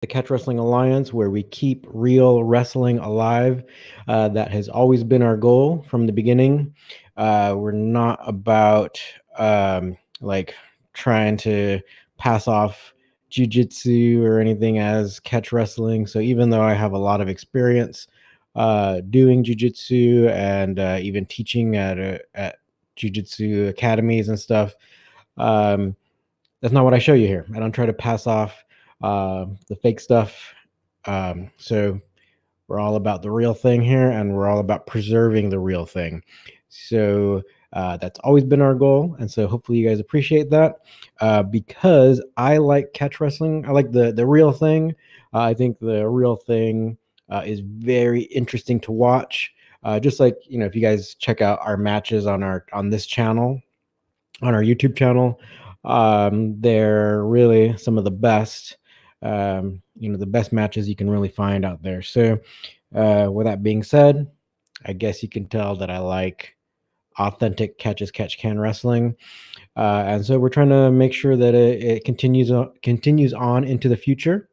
the Catch Wrestling Alliance, where we keep real wrestling alive. That has always been our goal from the beginning. We're not about like trying to pass off jujitsu or anything as catch wrestling. So even though I have a lot of experience doing jujitsu and even teaching at jujitsu academies and stuff, um, that's not what I show you here. I don't try to pass off the fake stuff. So we're all about the real thing here, and we're all about preserving the real thing. So that's always been our goal, and so hopefully you guys appreciate that. Because I like catch wrestling. I like the real thing. I think the real thing is very interesting to watch. Just like, if you guys check out our matches on this channel, on our YouTube channel. They're really some of the best, the best matches you can really find out there. So, with that being said, I guess you can tell that I like authentic catch as catch can wrestling, and so we're trying to make sure that it continues on into the future.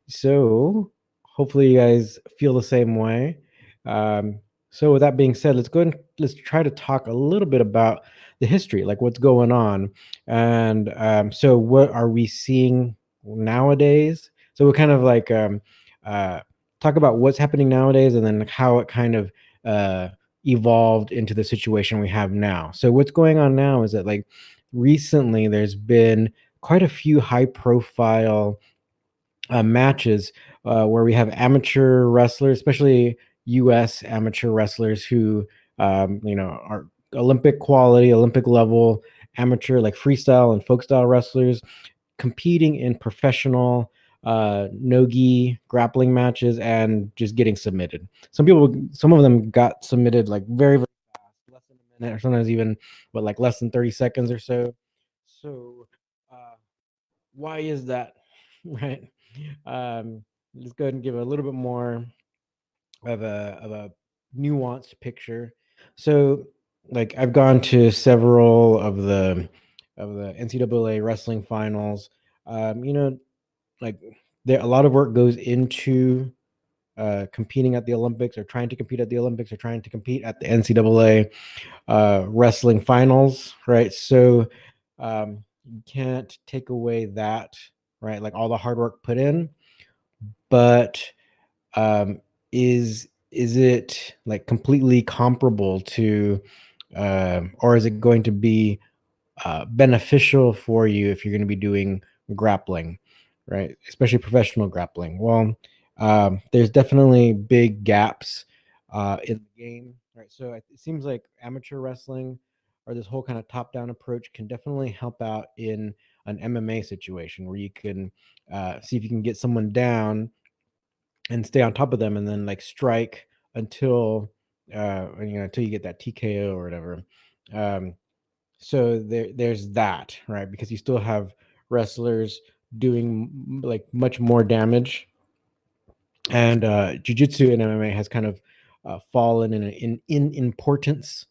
So hopefully you guys feel the same way. Um, so with that being said, let's try to talk a little bit about the history, like what's going on, and so what are we seeing nowadays? So we'll kind of like uh, talk about what's happening nowadays, and then how it kind of uh, evolved into the situation we have now. So what's going on now is that, like, recently there's been quite a few high profile matches where we have amateur wrestlers, especially U.S. amateur wrestlers who, are Olympic quality, Olympic level amateur, like freestyle and folk style wrestlers, competing in professional no-gi grappling matches and just getting submitted. Some of them got submitted like very, very fast, less than a minute, or sometimes even like less than 30 seconds or so. So, uh, why is that? Right. Um, let's go ahead and give a little bit more of a nuanced picture. So, like, I've gone to several of the NCAA wrestling finals. Like, there a lot of work goes into competing at the Olympics, or trying to compete at the Olympics, or trying to compete at the NCAA wrestling finals, right? So you can't take away that, right? Like, all the hard work put in, but um, is it like completely comparable to, or is it going to be beneficial for you if you're going to be doing grappling, right? Especially professional grappling. Well, there's definitely big gaps in the game, right? So it seems like amateur wrestling, or this whole kind of top-down approach, can definitely help out in an MMA situation where you can see if you can get someone down and stay on top of them, and then like strike until until you get that TKO or whatever. Um, so there's that, right? Because you still have wrestlers doing like much more damage, and jiu-jitsu and MMA has kind of fallen in importance.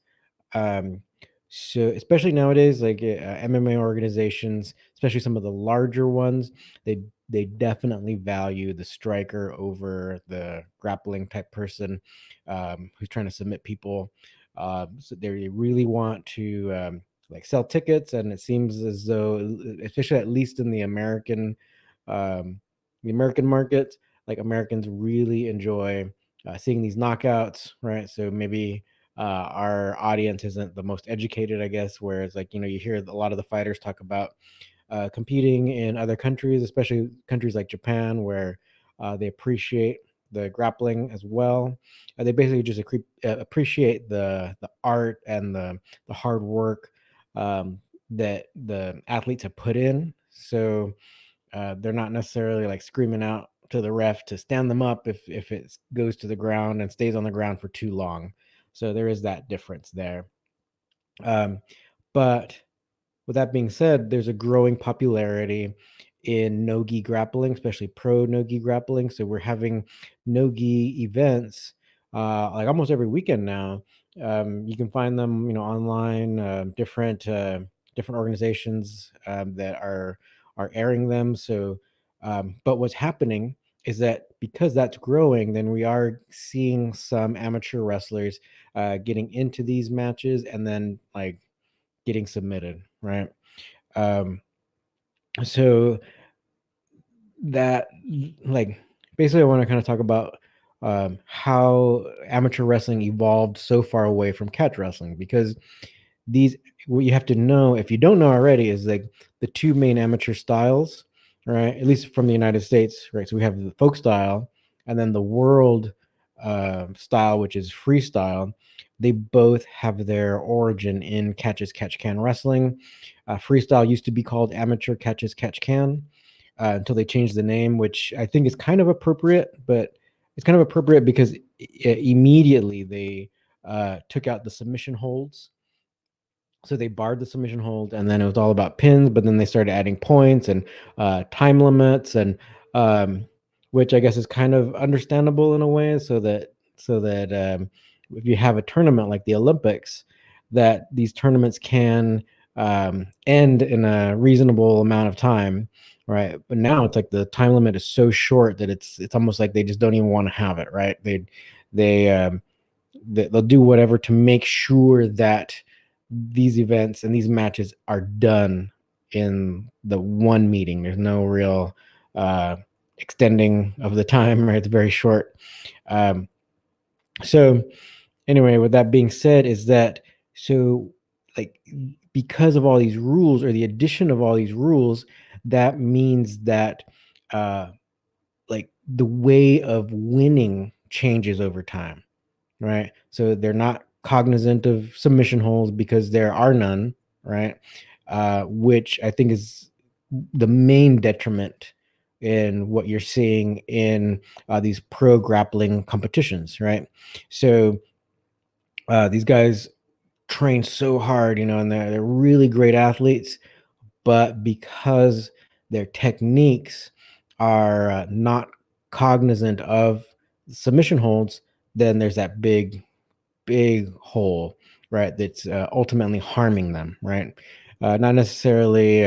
um, so especially nowadays, like MMA organizations, especially some of the larger ones, they definitely value the striker over the grappling type person who's trying to submit people. So they really want to like sell tickets, and it seems as though, especially at least in um, the American market, like Americans really enjoy seeing these knockouts, right? So maybe our audience isn't the most educated, I guess. Whereas, like, you hear a lot of the fighters talk about competing in other countries, especially countries like Japan, where they appreciate the grappling as well. They basically just appreciate the art and the hard work that the athletes have put in. So they're not necessarily like screaming out to the ref to stand them up if it goes to the ground and stays on the ground for too long. So there is that difference there. Um, but with that being said, there's a growing popularity in no-gi grappling, especially pro no-gi grappling. So we're having no-gi events like almost every weekend now. You can find them, online. Different organizations that are airing them. So But what's happening is that because that's growing, then we are seeing some amateur wrestlers getting into these matches and then like getting submitted, right? Um, so that like basically I want to kind of talk about how amateur wrestling evolved so far away from catch wrestling, because these what you have to know, if you don't know already, is like the two main amateur styles, right? At least from the United States, right? So we have the folk style and then the world style, which is freestyle. They both have their origin in catch as catch can wrestling. Freestyle used to be called amateur catch as catch can until they changed the name, which I think is kind of appropriate, but it's kind of appropriate because immediately they took out the submission holds. So they barred the submission hold, and then it was all about pins. But then they started adding points and time limits, and um, which I guess is kind of understandable in a way. So that if you have a tournament like the Olympics, that these tournaments can end in a reasonable amount of time, right? But now it's like the time limit is so short that it's almost like they just don't even want to have it, right? They'll do whatever to make sure that these events and these matches are done in the one meeting. There's no real extending of the time, right? It's very short. Um, so anyway, with that being said, is that so like because of all these rules or the addition of all these rules, that means that uh, like the way of winning changes over time, right? So they're not cognizant of submission holds because there are none, right? Which I think is the main detriment in what you're seeing in these pro grappling competitions, right? So these guys train so hard, and they're really great athletes, but because their techniques are not cognizant of submission holds, then there's that big hole, right? That's ultimately harming them, right? Not necessarily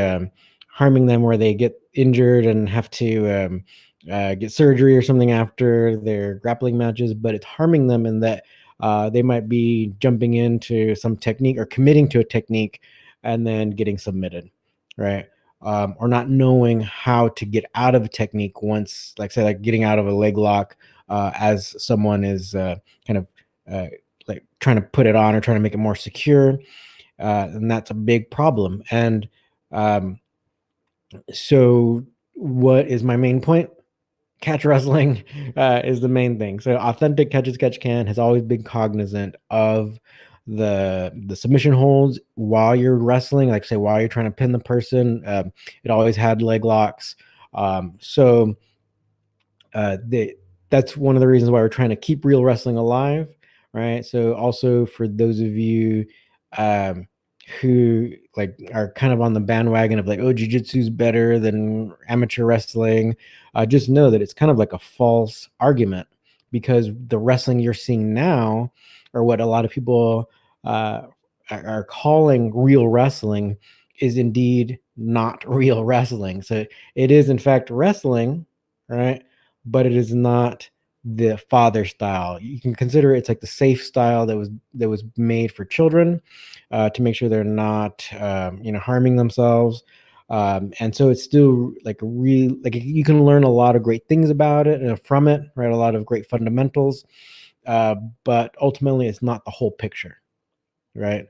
harming them where they get injured and have to get surgery or something after their grappling matches, but it's harming them in that they might be jumping into some technique or committing to a technique and then getting submitted, right? Or not knowing how to get out of a technique once, like say, like getting out of a leg lock as someone is kind of uh, like trying to put it on or trying to make it more secure, and that's a big problem. And um, so, what is my main point? Catch wrestling is the main thing. So, authentic catch as catch can has always been cognizant of the submission holds while you're wrestling, like say while you're trying to pin the person. It always had leg locks. So they that's one of the reasons why we're trying to keep real wrestling alive, right? So also for those of you um, who like are kind of on the bandwagon of like, oh, jujitsu's better than amateur wrestling, just know that it's kind of like a false argument, because the wrestling you're seeing now, or what a lot of people are calling real wrestling, is indeed not real wrestling. So it is in fact wrestling, right? But it is not the father style. You can consider it's like the safe style that was made for children to make sure they're not harming themselves. And so it's still like real, like you can learn a lot of great things about it and from it, right? A lot of great fundamentals, uh, but ultimately it's not the whole picture, right?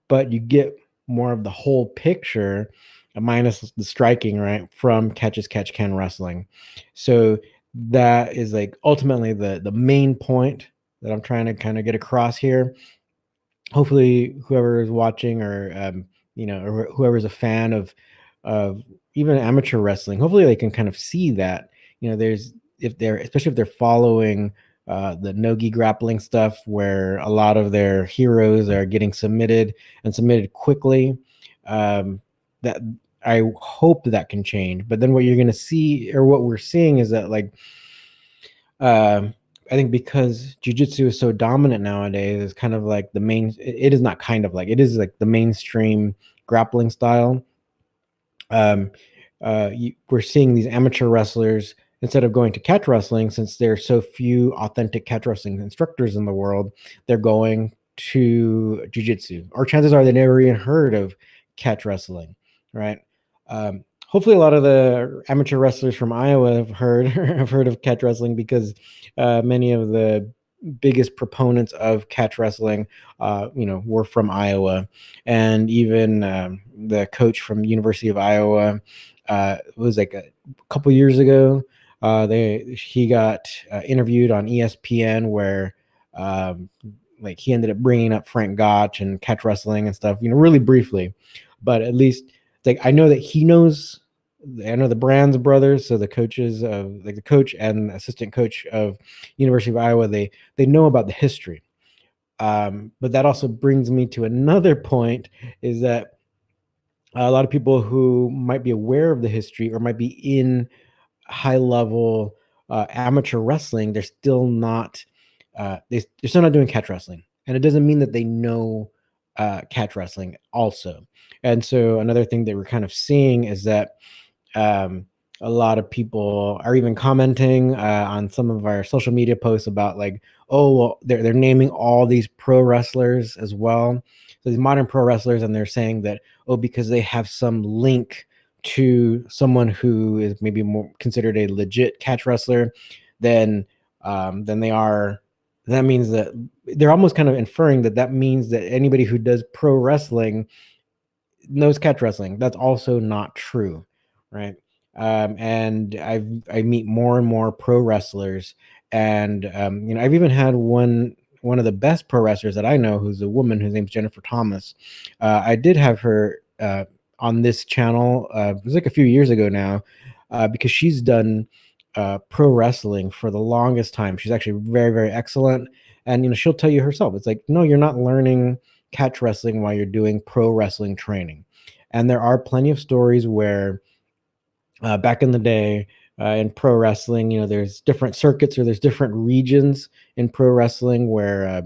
But you get more of the whole picture, minus the striking, right, from catch as catch can wrestling. So that is like ultimately the main point that I'm trying to kind of get across here. Hopefully, whoever is watching, or or whoever's a fan of even amateur wrestling, hopefully they can kind of see that there's, if they're, especially if they're following the nogi grappling stuff, where a lot of their heroes are getting submitted and submitted quickly. That I hope that can change. But then what you're going to see, or what we're seeing, is that like um, I think because jujitsu is so dominant nowadays, it's kind of like the main. It is not kind of like, it is like the mainstream grappling style. Um, we're seeing these amateur wrestlers, instead of going to catch wrestling, since there are so few authentic catch wrestling instructors in the world, they're going to jiu-jitsu, or chances are they never even heard of catch wrestling, right? Hopefully a lot of the amateur wrestlers from Iowa have heard have heard of catch wrestling, because many of the biggest proponents of catch wrestling were from Iowa. And even the coach from University of Iowa, it was like a couple years ago, he got interviewed on ESPN, where um, like he ended up bringing up Frank Gotch and catch wrestling and stuff, really briefly, but at least like I know that he knows. I know the Brands brothers, so the coaches of like the coach and assistant coach of University of Iowa, they know about the history. But that also brings me to another point, is that a lot of people who might be aware of the history or might be in high level amateur wrestling, they're still not doing catch wrestling, and it doesn't mean that they know catch wrestling also. And so another thing that we're kind of seeing is that um, a lot of people are even commenting on some of our social media posts about like, oh, well, they're naming all these pro wrestlers as well, so these modern pro wrestlers, and they're saying that, oh, because they have some link to someone who is maybe more considered a legit catch wrestler, then they are. That means that they're almost kind of inferring that that means that anybody who does pro wrestling knows catch wrestling. That's also not true, right? And I meet more and more pro wrestlers, and I've even had one of the best pro wrestlers that I know, who's a woman whose name's Jennifer Thomas. I did have her on this channel. It was like a few years ago now, because she's done pro wrestling for the longest time. She's actually very, very excellent, and she'll tell you herself. It's like, no, you're not learning catch wrestling while you're doing pro wrestling training. And there are plenty of stories where back in the day in pro wrestling, there's different circuits, or there's different regions in pro wrestling where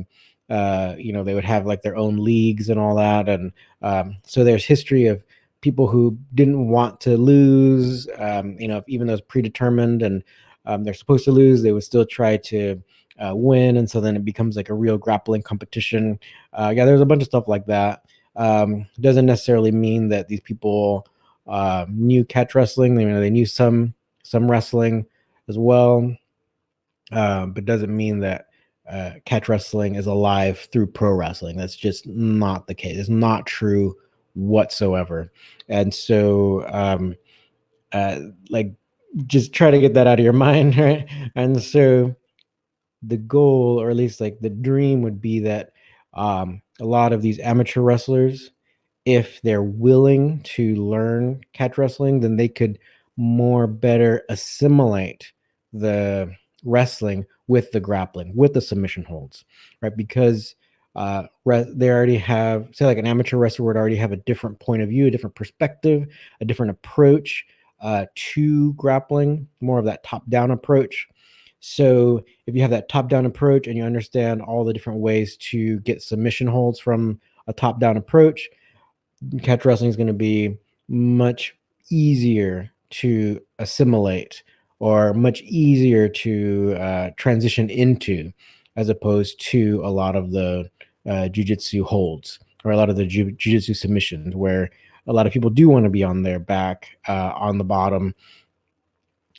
they would have like their own leagues and all that. And so there's history of people who didn't want to lose, even though it's predetermined and they're supposed to lose, they would still try to win. And so then it becomes like a real grappling competition. Yeah, there's a bunch of stuff like that. Doesn't necessarily mean that these people knew catch wrestling. They knew some wrestling as well, but doesn't mean that catch wrestling is alive through pro wrestling. That's just not the case. It's not true whatsoever. And so, like, just try to get that out of your mind, right? And so, the goal, or at least like the dream, would be that a lot of these amateur wrestlers, if they're willing to learn catch wrestling, then they could more better assimilate the wrestling with the grappling, with the submission holds, right? Because they already have, say, like an amateur wrestler would already have a different point of view, a different perspective, a different approach to grappling, more of that top-down approach. So if you have that top-down approach and you understand all the different ways to get submission holds from a top-down approach, catch wrestling is going to be much easier to assimilate, or much easier to transition into, as opposed to a lot of the jiu-jitsu holds, or a lot of the jiu-jitsu submissions, where a lot of people do want to be on their back, on the bottom.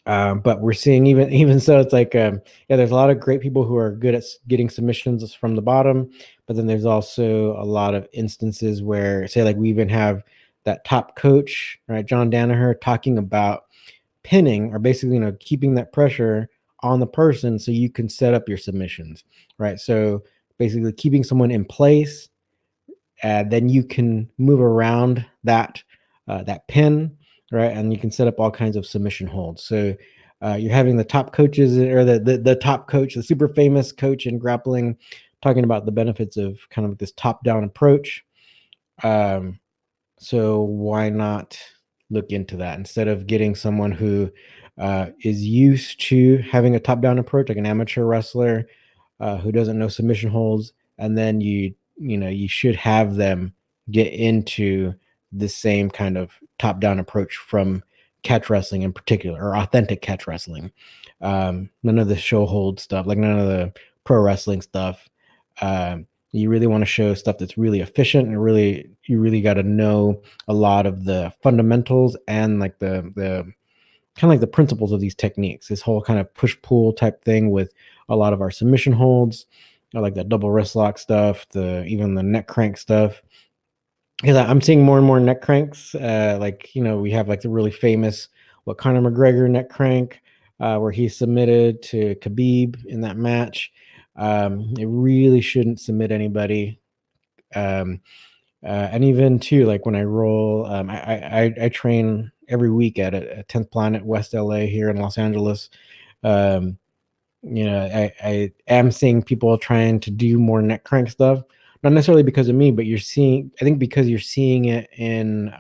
But we're seeing, even so, it's like yeah, there's a lot of great people who are good at getting submissions from the bottom, but then there's also a lot of instances where, say, like we even have that top coach, right, John Danaher, talking about pinning, or basically keeping that pressure on the person so you can set up your submissions, right? So basically keeping someone in place, then you can move around that pin, right? And you can set up all kinds of submission holds. So you're having the top coaches, or the top coach, the super famous coach in grappling, talking about the benefits of kind of this top-down approach. So why not look into that, instead of getting someone who is used to having a top-down approach, like an amateur wrestler who doesn't know submission holds, and then you should have them get into the same kind of top-down approach from catch wrestling in particular, or authentic catch wrestling. None of the show hold stuff, like none of the pro wrestling stuff. You really want to show stuff that's really efficient, and really you really got to know a lot of the fundamentals and like the kind of like the principles of these techniques. This whole kind of push pull type thing with a lot of our submission holds, I like that double wrist lock stuff, the even the neck crank stuff. Because I'm seeing more and more neck cranks. Like, we have like the really famous what Conor McGregor neck crank, where he submitted to Khabib in that match. It really shouldn't submit anybody. Um, and even too, like when I roll, I train every week at 10th Planet West LA here in Los Angeles. Um, I am seeing people trying to do more neck crank stuff, not necessarily because of me, but I think because you're seeing it in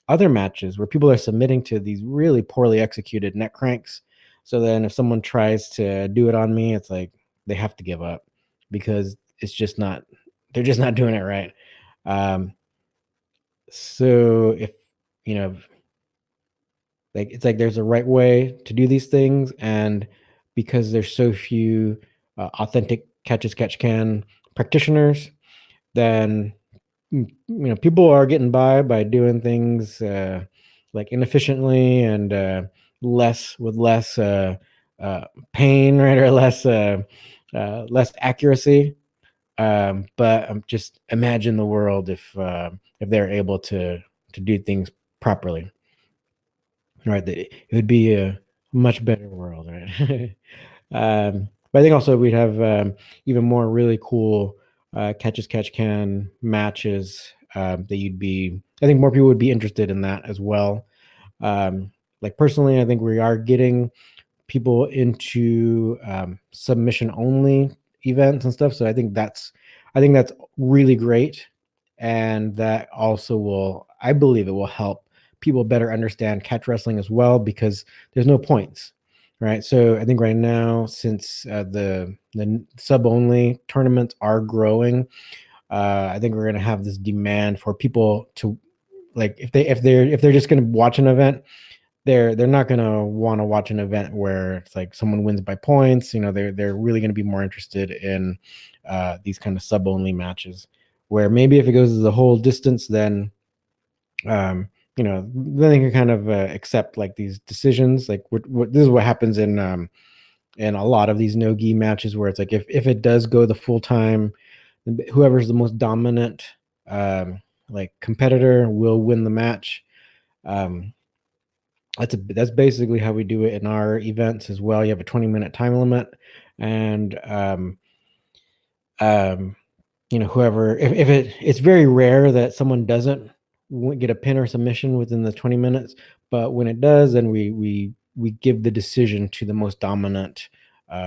other matches where people are submitting to these really poorly executed neck cranks. So then if someone tries to do it on me, it's like they have to give up because they're just not doing it right. Um, so if, you know, like it's like there's a right way to do these things, and because there's so few authentic catch as catch can practitioners, then people are getting by doing things like inefficiently and less pain, right, or less accuracy. But just imagine the world if they're able to do things properly. Right, that it would be a much better world, right? But I think also we'd have even more really cool catch as catch can matches that I think more people would be interested in that as well. Like personally, I think we are getting people into submission only events and stuff. So I think that's really great, and that also I believe it will help people better understand catch wrestling as well, because there's no points, right? So I think right now, since the sub only tournaments are growing, I think we're gonna have this demand for people to, like, if they're just gonna watch an event, they're not gonna want to watch an event where it's like someone wins by points. They're really gonna be more interested in these kind of sub only matches, where maybe if it goes the whole distance, then then they can kind of accept like these decisions. Like this is what happens in a lot of these no gi matches, where it's like if it does go the full time, whoever's the most dominant like competitor will win the match. Um, that's basically how we do it in our events as well. You have a 20-minute time limit, and um, whoever, if it's very rare that someone doesn't get a pin or submission within the 20 minutes, but when it does, then we give the decision to the most dominant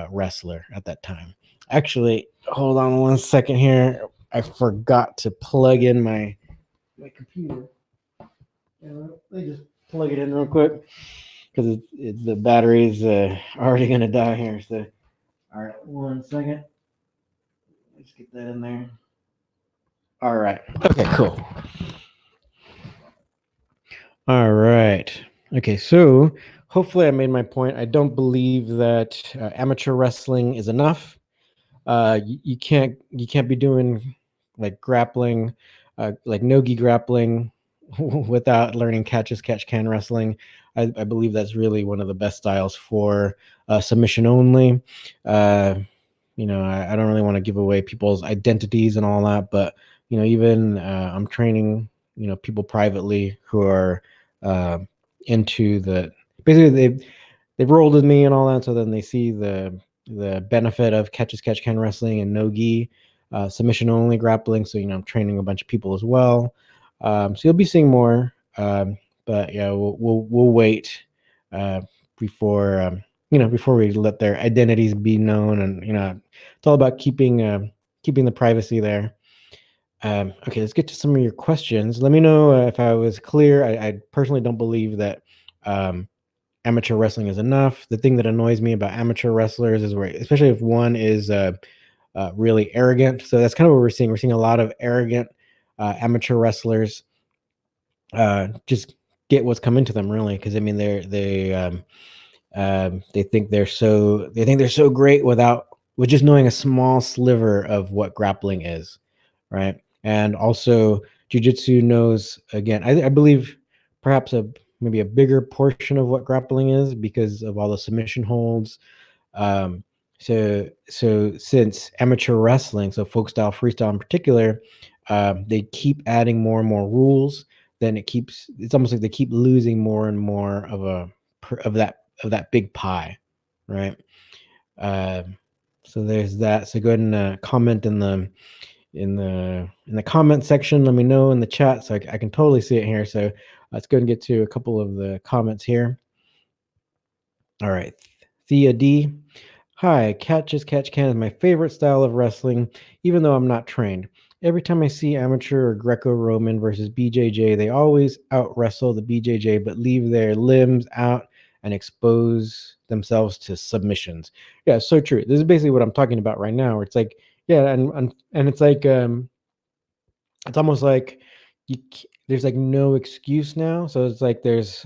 wrestler at that time. Actually, hold on one second here. I forgot to plug in my computer. Let me just plug it in real quick, because the battery's already gonna die here. So, all right, 1 second. Let's get that in there. All right. Okay, cool. All right. Okay, so hopefully I made my point. I don't believe that amateur wrestling is enough. You can't be doing like grappling, like no-gi grappling, without learning catch as catch can wrestling. I believe that's really one of the best styles for submission only. I don't really want to give away people's identities and all that, but even I'm training people privately who are uh, into basically they've rolled with me and all that, so then they see the benefit of catch as catch can wrestling and no gi submission only grappling. So I'm training a bunch of people as well. So you'll be seeing more, but yeah, we'll wait before before we let their identities be known, and it's all about keeping the privacy there. Okay, let's get to some of your questions. Let me know if I was clear. I personally don't believe that amateur wrestling is enough. The thing that annoys me about amateur wrestlers is where, especially if one is really arrogant. So that's kind of what we're seeing. We're seeing a lot of arrogant amateur wrestlers just get what's coming to them, really, because I mean they think they're so great with just knowing a small sliver of what grappling is, right? And also, jujitsu knows, again, I believe perhaps maybe a bigger portion of what grappling is because of all the submission holds. Um, so since amateur wrestling, so folk style, freestyle in particular, they keep adding more and more rules. Then it's almost like they keep losing more and more of that big pie, right? So there's that. So go ahead and comment in the comment section. Let me know in the chat so I can totally see it here. So let's go and get to a couple of the comments here. All right, Thea D. Hi, catch as catch can is my favorite style of wrestling, even though I'm not trained. Every time I see amateur or Greco-Roman versus BJJ, they always out wrestle the BJJ, but leave their limbs out and expose themselves to submissions. Yeah, so true. This is basically what I'm talking about right now. Where it's like, yeah, and it's like, it's almost like there's like no excuse now. So it's like there's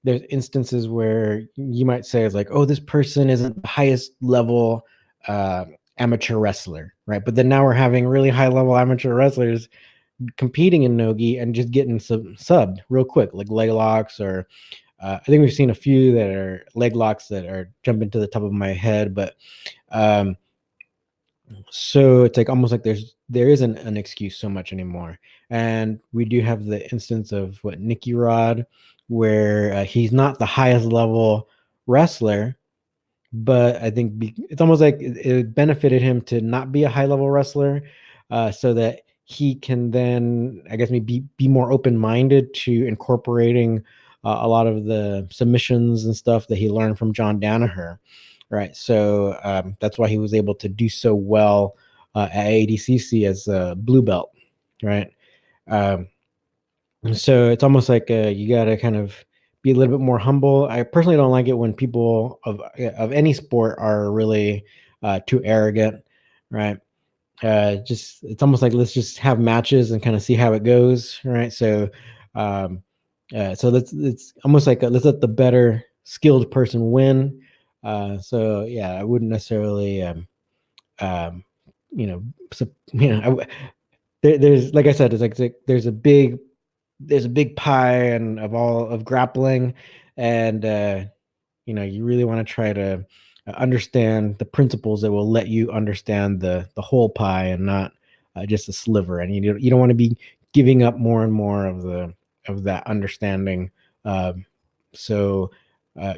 instances where you might say it's like, oh, this person isn't the highest level uh, amateur wrestler, right? But then now we're having really high level amateur wrestlers competing in nogi and just getting subbed real quick, like leg locks, or I think we've seen a few that are leg locks that are jumping to the top of my head. But um, so it's like almost like there isn't an excuse so much anymore. And we do have the instance of what Nicky Rod, where he's not the highest level wrestler, but I think it's almost like it benefited him to not be a high level wrestler, so that he can then, I guess, maybe be more open minded to incorporating a lot of the submissions and stuff that he learned from John Danaher, right? So that's why he was able to do so well at ADCC as a blue belt, right? Um, so it's almost like you got to kind of be a little bit more humble. I personally don't like it when people of any sport are really too arrogant, right? Just it's almost like let's just have matches and kind of see how it goes, right? So, so it's almost like let's let the better skilled person win. So yeah, I wouldn't necessarily, um, you know, so, there's like I said, it's like there's a big pie and of all of grappling, and you really want to try to understand the principles that will let you understand the whole pie and not just a sliver. And you don't want to be giving up more and more of that understanding. So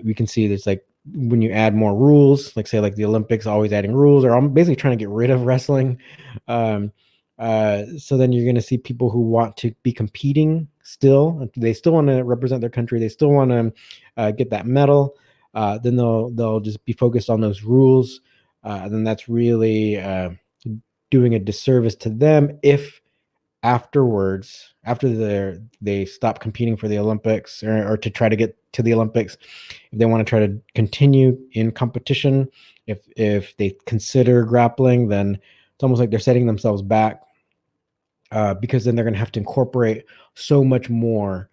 we can see there's like when you add more rules, like say like the Olympics always adding rules, or I'm basically trying to get rid of wrestling. Um, so then you're going to see people who want to be competing still. They still want to represent their country. They still want to get that medal. Then they'll just be focused on those rules. And then that's really doing a disservice to them if afterwards, after they stop competing for the Olympics, or to try to get to the Olympics, if they want to try to continue in competition, if they consider grappling, then it's almost like they're setting themselves back, because then they're going to have to incorporate so much more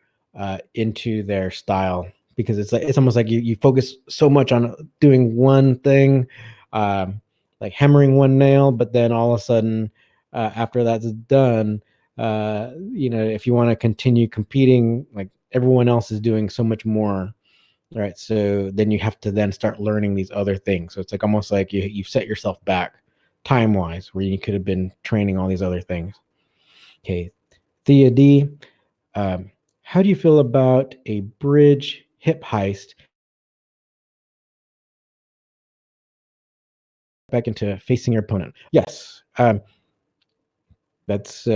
into their style, because it's almost like you focus so much on doing one thing, um, like hammering one nail, but then all of a sudden, after that's done, if you want to continue competing, like everyone else is doing so much more, right? So then you have to then start learning these other things. So it's like almost like you set yourself back time wise, where you could have been training all these other things. Okay, Thea D, how do you feel about a bridge hip heist back into facing your opponent? Yes, that's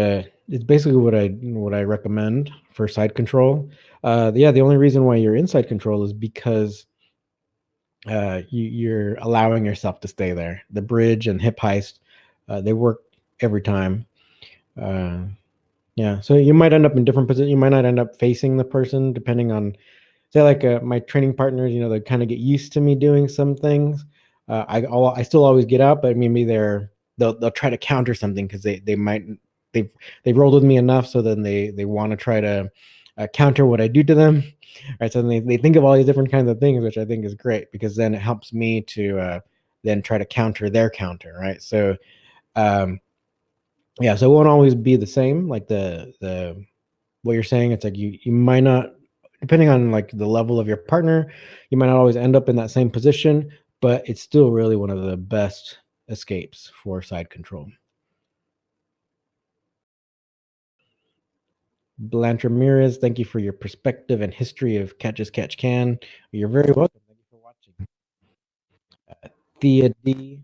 it's basically what I recommend for side control. Yeah, the only reason why you're in side control is because you're allowing yourself to stay there. The bridge and hip heist, they work every time. Uh, yeah, so you might end up in different positions. You might not end up facing the person depending on, say, like my training partners. They kind of get used to me doing some things. I still always get out, but maybe they'll try to counter something because they've rolled with me enough, so then they want to try to counter what I do to them. Right, so they think of all these different kinds of things, which I think is great because then it helps me to then try to counter their counter, right? So um, yeah, so it won't always be the same. Like the what you're saying, it's like you might not, depending on like the level of your partner, you might not always end up in that same position, but it's still really one of the best escapes for side control. Blanche Ramirez, thank you for your perspective and history of Catch as Catch Can. You're very welcome. Thank you for watching. Thea D,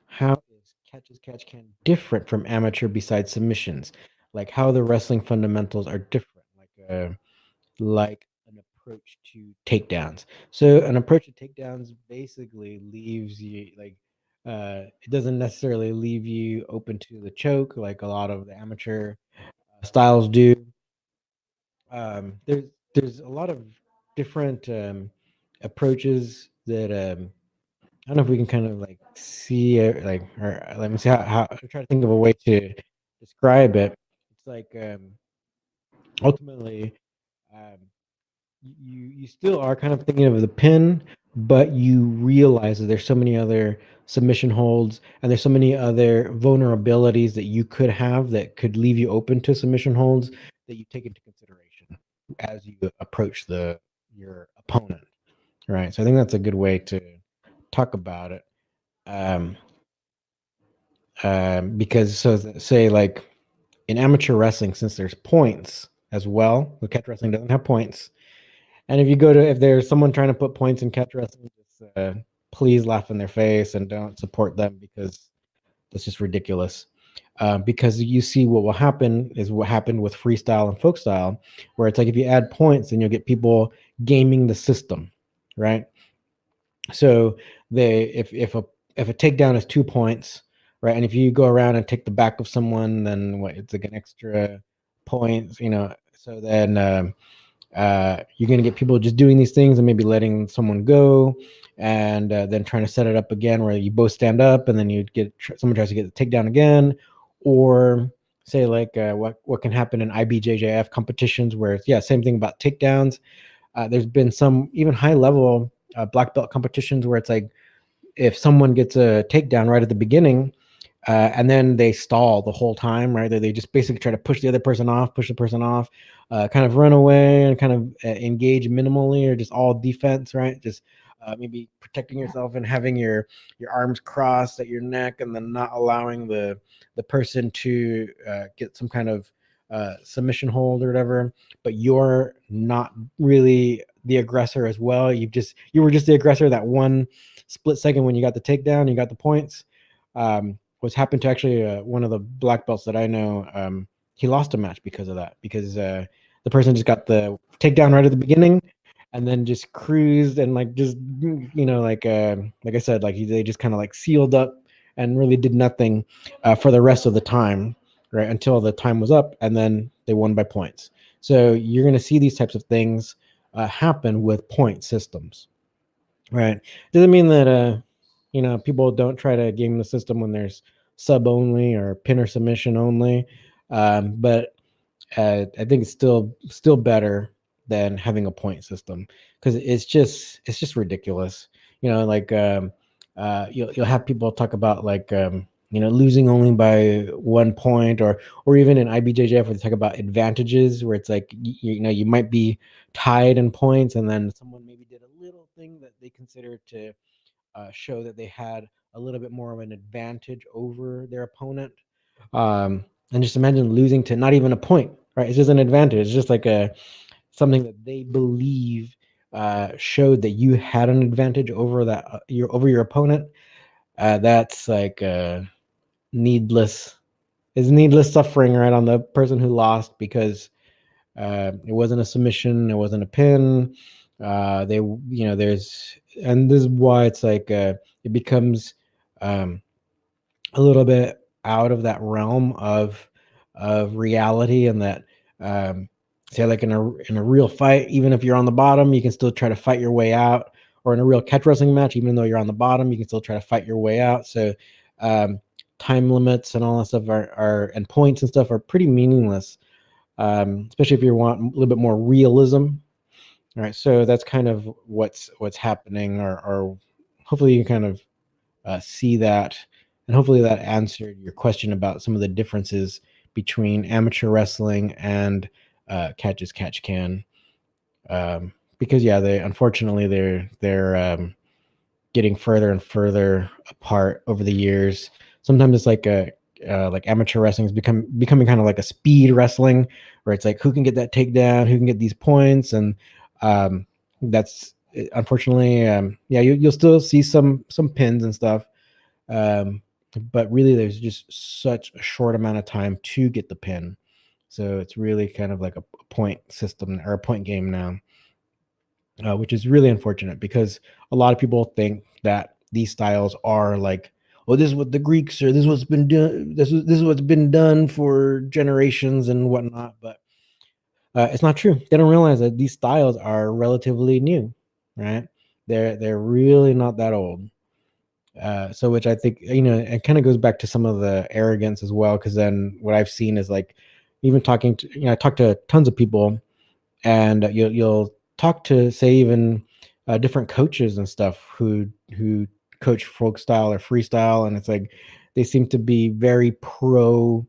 how is Catch as Catch Can different from amateur besides submissions? Like how the wrestling fundamentals are different, like an approach to takedowns. So an approach to takedowns basically leaves you like it doesn't necessarily leave you open to the choke like a lot of the amateur styles do. There's a lot of different approaches that I don't know if we can kind of like see it, like, or let me see how I'm trying to think of a way to describe it. It's like ultimately um, you still are kind of thinking of the pin, but you realize that there's so many other submission holds and there's so many other vulnerabilities that you could have that could leave you open to submission holds that you take into consideration as you approach the your opponent, right? So I think that's a good way to talk about it. Um, because so say like in amateur wrestling, since there's points as well, the catch wrestling doesn't have points. And if you go to, if there's someone trying to put points in catch wrestling, just please laugh in their face and don't support them because that's just ridiculous. Because you see what will happen is what happened with freestyle and folk style, where it's like if you add points, then you'll get people gaming the system, right? So they if a takedown is 2 points, right, and if you go around and take the back of someone, then what it's like an extra points, you know. So then you're going to get people just doing these things and maybe letting someone go and then trying to set it up again where you both stand up and then you get someone tries to get the takedown again, or say like what can happen in IBJJF competitions where it's yeah, same thing about takedowns. There's been some even high level black belt competitions where it's like if someone gets a takedown right at the beginning and then they stall the whole time, right? They just basically try to push the other person off, push the person off, kind of run away and kind of engage minimally or just all defense, right? Just maybe protecting yourself and having your arms crossed at your neck and then not allowing the person to get some kind of submission hold or whatever. But you're not really the aggressor as well. You were just the aggressor that one split second when you got the takedown, you got the points. Was happened to actually one of the black belts that I know. He lost a match because of that, because the person just got the takedown right at the beginning and then just cruised and like just like I said, like they just kind of like sealed up and really did nothing for the rest of the time, right, until the time was up, and then they won by points. So you're going to see these types of things happen with point systems. Right. Doesn't mean that people don't try to game the system when there's sub only or pin or submission only. But I think it's still better than having a point system because it's just ridiculous. Like you'll have people talk about like losing only by 1 point, or even in IBJJF where they talk about advantages where it's like you might be tied in points and then someone maybe did a little thing that they consider to show that they had a little bit more of an advantage over their opponent. And just imagine losing to not even a point, right? It's just an advantage. It's just like a something that they believe showed that you had an advantage over your opponent. That's like needless is needless suffering right on the person who lost because it wasn't a submission, it wasn't a pin. They there's and this is why it's like it becomes um, a little bit out of that realm of reality, and that um, say like in a real fight, even if you're on the bottom, you can still try to fight your way out. Or in a real catch wrestling match, even though you're on the bottom, you can still try to fight your way out. So um, time limits and all that stuff are and points and stuff are pretty meaningless especially if you want a little bit more realism. All right, so that's kind of what's happening, or hopefully you kind of see that, and hopefully that answered your question about some of the differences between amateur wrestling and catch as catch can. Because yeah, they unfortunately they're getting further and further apart over the years. Sometimes it's like a like amateur wrestling is becoming kind of like a speed wrestling, where it's like who can get that takedown, who can get these points, and um, that's unfortunately, yeah, you'll still see some pins and stuff, um, but really there's just such a short amount of time to get the pin, so it's really kind of like a point system or a point game now, which is really unfortunate because a lot of people think that these styles are like, oh, this is what the Greeks, or this is what's been done. This is what's been done for generations and whatnot. But it's not true. They don't realize that these styles are relatively new, right? They're really not that old. So which I think, it kind of goes back to some of the arrogance as well. Because then what I've seen is like, even talking to, I talk to tons of people, and you'll talk to, say, even different coaches and stuff who coach folk style or freestyle, and it's like they seem to be very pro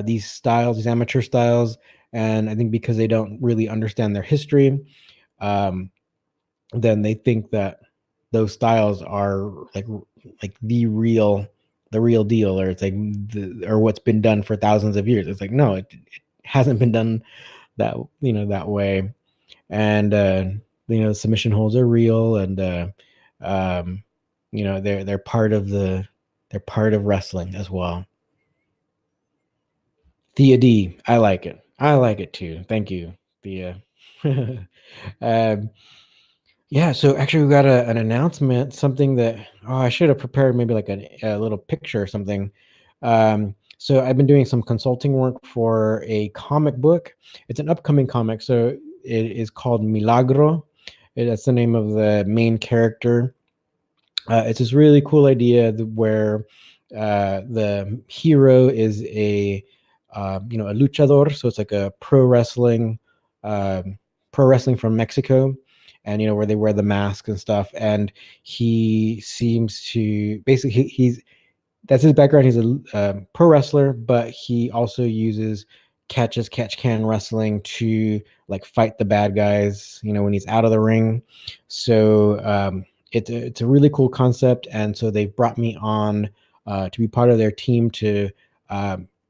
these styles, these amateur styles, and I think because they don't really understand their history, um, then they think that those styles are like the real deal, or it's like or what's been done for thousands of years. It's like, no, it hasn't been done that that way, and submission holds are real, and um they're part of wrestling as well. Thea D, I like it too, thank you, Thea. um yeah, so actually we got an announcement, something that, oh, I should have prepared maybe like a little picture or something. So I've been doing some consulting work for a comic book. It's an upcoming comic, so it is called Milagro. That's the name of the main character. It's this really cool idea where the hero is a luchador, so it's like a pro wrestling from Mexico, and where they wear the mask and stuff, and he seems to basically he's that's his background. He's a pro wrestler, but he also uses catch can wrestling to like fight the bad guys, when he's out of the ring. So it's a really cool concept, and so they've brought me on to be part of their team to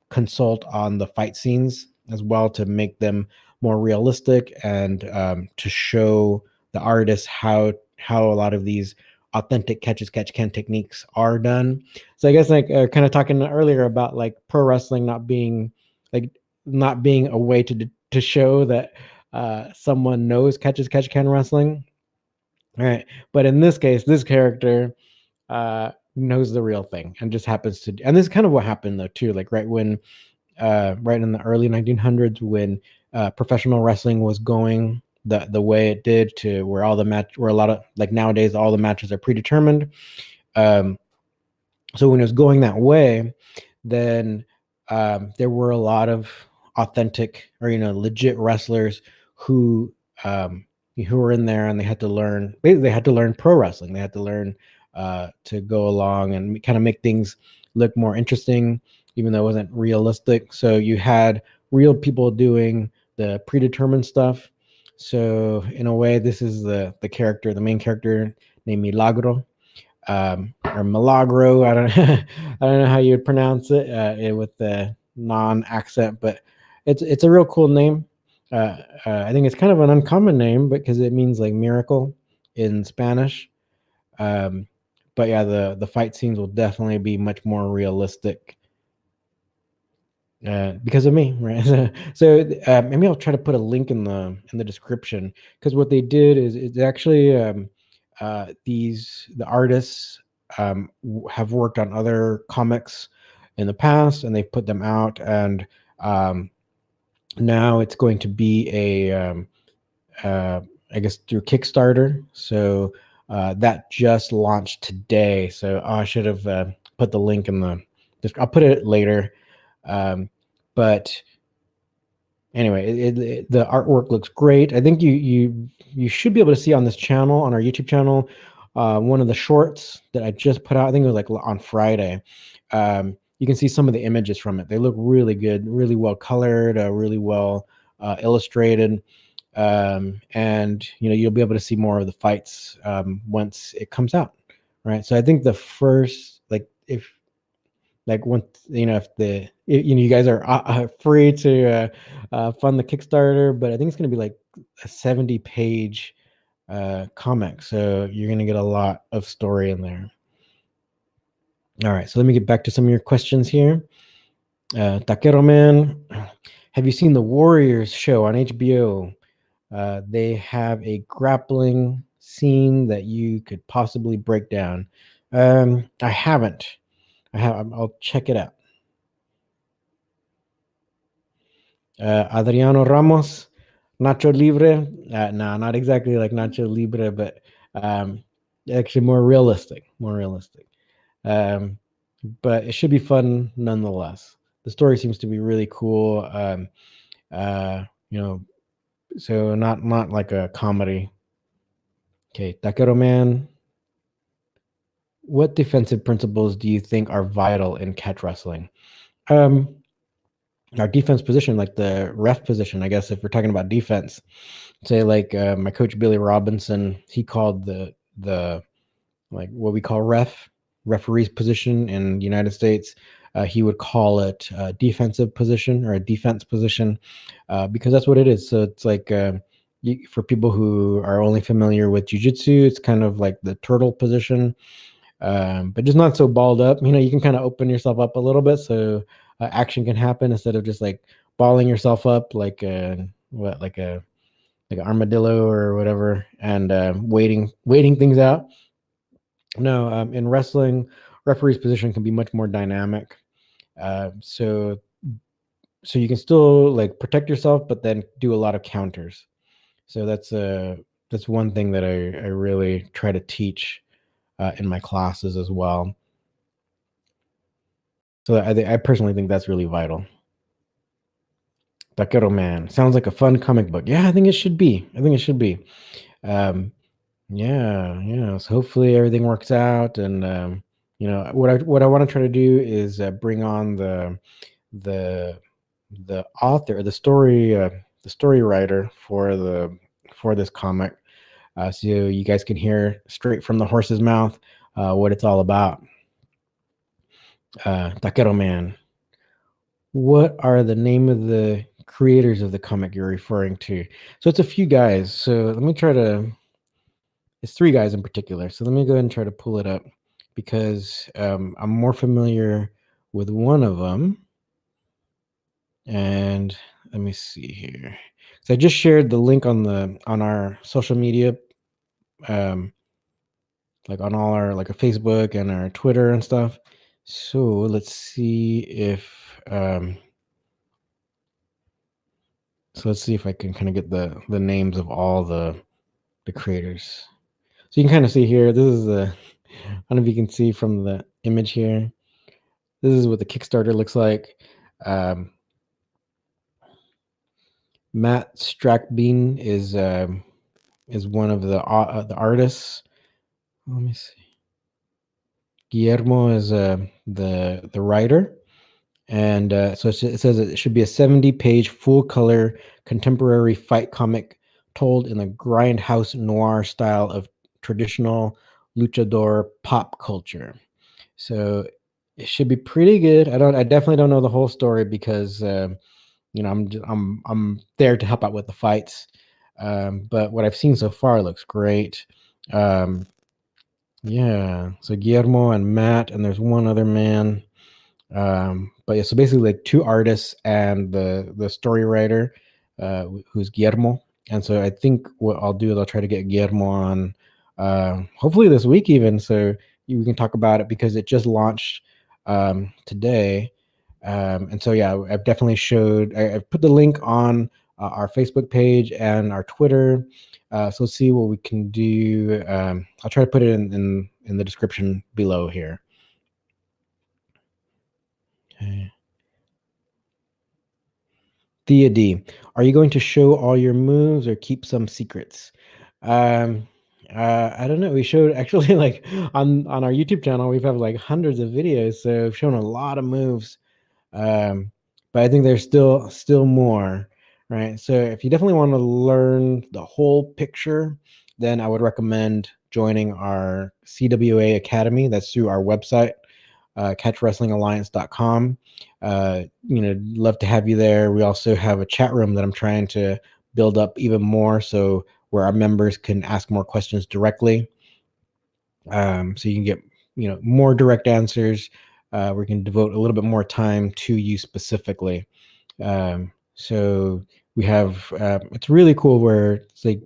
consult on the fight scenes as well, to make them more realistic, and to show the artists how a lot of these authentic catch can techniques are done. So I guess like kind of talking earlier about like pro wrestling like not being a way to show that someone knows catch can wrestling. All right, but in this case, this character knows the real thing and just happens to. And this is kind of what happened though too. Like right in the early 1900s, when professional wrestling was going the way it did, to where where a lot of, like, nowadays all the matches are predetermined. Um, so when it was going that way, then there were a lot of authentic, or legit wrestlers who were in there, and they had to learn. They had to learn pro wrestling. They had to learn to go along and kind of make things look more interesting, even though it wasn't realistic. So you had real people doing the predetermined stuff. So in a way, this is the main character named Milagro, or Milagro. I don't I don't know how you would pronounce it with the non-accent, but it's a real cool name. I think it's kind of an uncommon name because it means like miracle in Spanish. Um, but yeah, the fight scenes will definitely be much more realistic because of me, right? So maybe I'll try to put a link in the description, because what they did is it's actually the artists have worked on other comics in the past, and they've put them out, and um, now it's going to be a uh, I guess through Kickstarter. So that just launched today. So I should have put the link in the. I'll put it later. Um, but Anyway, the artwork looks great. I think you should be able to see on this channel, on our YouTube channel, one of the shorts that I just put out. I think it was like on Friday. You can see some of the images from it. They look really good, really well colored, really well illustrated. And you'll be able to see more of the fights once it comes out, right? So I think the first, like, if like once you guys are free to fund the Kickstarter, but I think it's going to be like a 70-page comic, so you're going to get a lot of story in there. All right, so let me get back to some of your questions here. Taquero Man, have you seen the Warriors show on HBO? They have a grappling scene that you could possibly break down. I haven't. I'll check it out. Adriano Ramos, Nacho Libre. No, not exactly like Nacho Libre, but um, actually more realistic. More realistic. Um, but it should be fun nonetheless. The story seems to be really cool. Uh, you know, so not like a comedy. Okay, Taquero Man. What defensive principles do you think are vital in catch wrestling? Um, our defense position, like the ref position, I guess, if we're talking about defense, say like my coach Billy Robinson, he called the like what we call referee's position in the United States. He would call it a defensive position or a defense position because that's what it is. So it's like for people who are only familiar with jiu-jitsu, it's kind of like the turtle position, but just not so balled up. You can kind of open yourself up a little bit so action can happen instead of just like balling yourself up like like an armadillo or whatever, and waiting things out. No, in wrestling, referee's position can be much more dynamic. So you can still like protect yourself, but then do a lot of counters. So that's one thing that I really try to teach in my classes as well. So I personally think that's really vital. Taquero Man sounds like a fun comic book. Yeah, I think it should be. I think it should be. Um, Yeah, yeah. So hopefully everything works out, and what I want to try to do is bring on the the author, the story writer for this comic, so you guys can hear straight from the horse's mouth what it's all about. Taquero Man, what are the name of the creators of the comic you're referring to? So it's a few guys. So let me try to. It's three guys in particular. So let me go ahead and try to pull it up because I'm more familiar with one of them. And let me see here. So I just shared the link on our social media, um, like on all our like a Facebook and our Twitter and stuff. So let's see if I can kind of get the names of all the creators. So you can kind of see here. This is the I don't know if you can see from the image here. This is what the Kickstarter looks like. Um, Matt Strackbean is one of the artists. Let me see. Guillermo is the writer, and so it says it should be a 70-page full color contemporary fight comic told in the grindhouse noir style of traditional luchador pop culture. So it should be pretty good. I definitely don't know the whole story because I'm there to help out with the fights. But what I've seen so far looks great. Um, yeah, so Guillermo and Matt, and there's one other man. But yeah, so basically like two artists and the story writer, who's Guillermo. And so I think what I'll do is I'll try to get Guillermo on, hopefully this week even, so we can talk about it because it just launched today. And so yeah, I've definitely I've put the link on our Facebook page and our Twitter. So let's see what we can do. I'll try to put it in the description below here. Okay. Thea D, are you going to show all your moves or keep some secrets? Um, I don't know. We showed actually like on our YouTube channel, we've have like hundreds of videos, so we've shown a lot of moves. Um, but I think there's still more, right? So if you definitely want to learn the whole picture, then I would recommend joining our CWA Academy. That's through our website, catchwrestlingalliance.com. Love to have you there. We also have a chat room that I'm trying to build up even more, so where our members can ask more questions directly. So you can get more direct answers. We can devote a little bit more time to you specifically. So we have it's really cool where it's like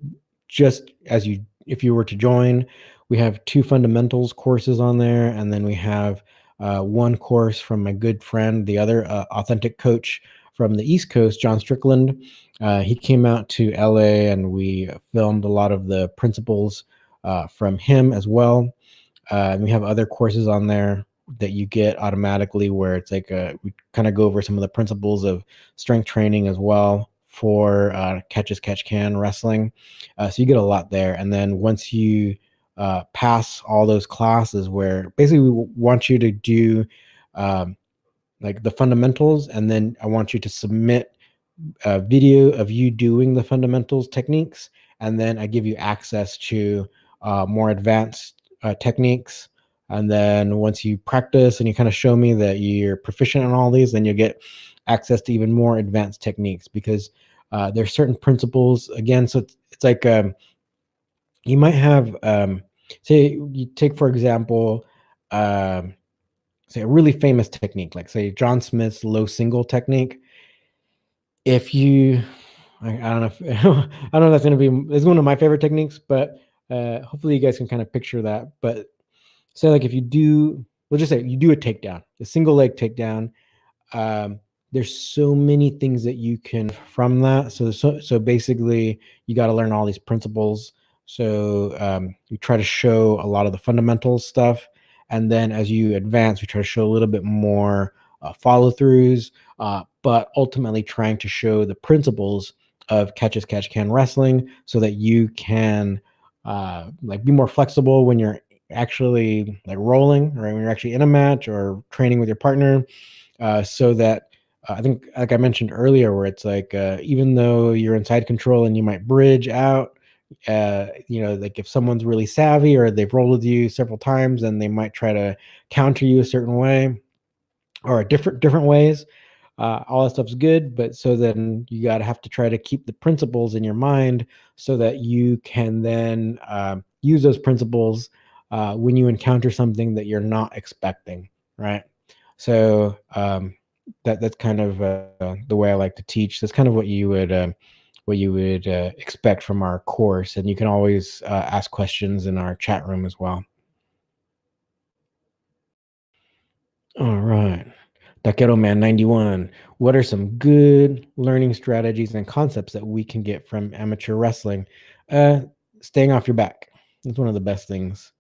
just as you if you were to join, we have two fundamentals courses on there, and then we have one course from my good friend, the other authentic coach from the East Coast, John Strickland. He came out to LA and we filmed a lot of the principles from him as well. And we have other courses on there that you get automatically where it's like we kind of go over some of the principles of strength training as well for catch as catch can wrestling. So you get a lot there. And then once you pass all those classes, where basically we want you to do um, like the fundamentals, and then I want you to submit a video of you doing the fundamentals techniques, and then I give you access to more advanced techniques. And then once you practice and you kind of show me that you're proficient in all these, then you'll get access to even more advanced techniques, because there's certain principles again. So it's like you might have say you take for example um, say a really famous technique like say John Smith's low single technique. If you I don't know if I don't know if that's gonna be it's one of my favorite techniques, but hopefully you guys can kind of picture that. But say like if you do, we'll just say you do a takedown, a single leg takedown. um, there's so many things that you can from that. So basically, you got to learn all these principles. So you try to show a lot of the fundamental stuff, and then as you advance, we try to show a little bit more follow throughs, but ultimately trying to show the principles of catch as catch can wrestling, so that you can like be more flexible when you're actually like rolling, or when you're actually in a match or training with your partner. So that I think, like I mentioned earlier, where it's like even though you're inside control and you might bridge out, like if someone's really savvy or they've rolled with you several times, and they might try to counter you a certain way or different ways. All that stuff's good, but so then you got to have to try to keep the principles in your mind, so that you can then use those principles when you encounter something that you're not expecting, right? So that's kind of the way I like to teach. That's kind of what you would expect from our course, and you can always ask questions in our chat room as well. All right. Taquero Man 91. What are some good learning strategies and concepts that we can get from amateur wrestling? Uh, Staying off your back. That's one of the best things.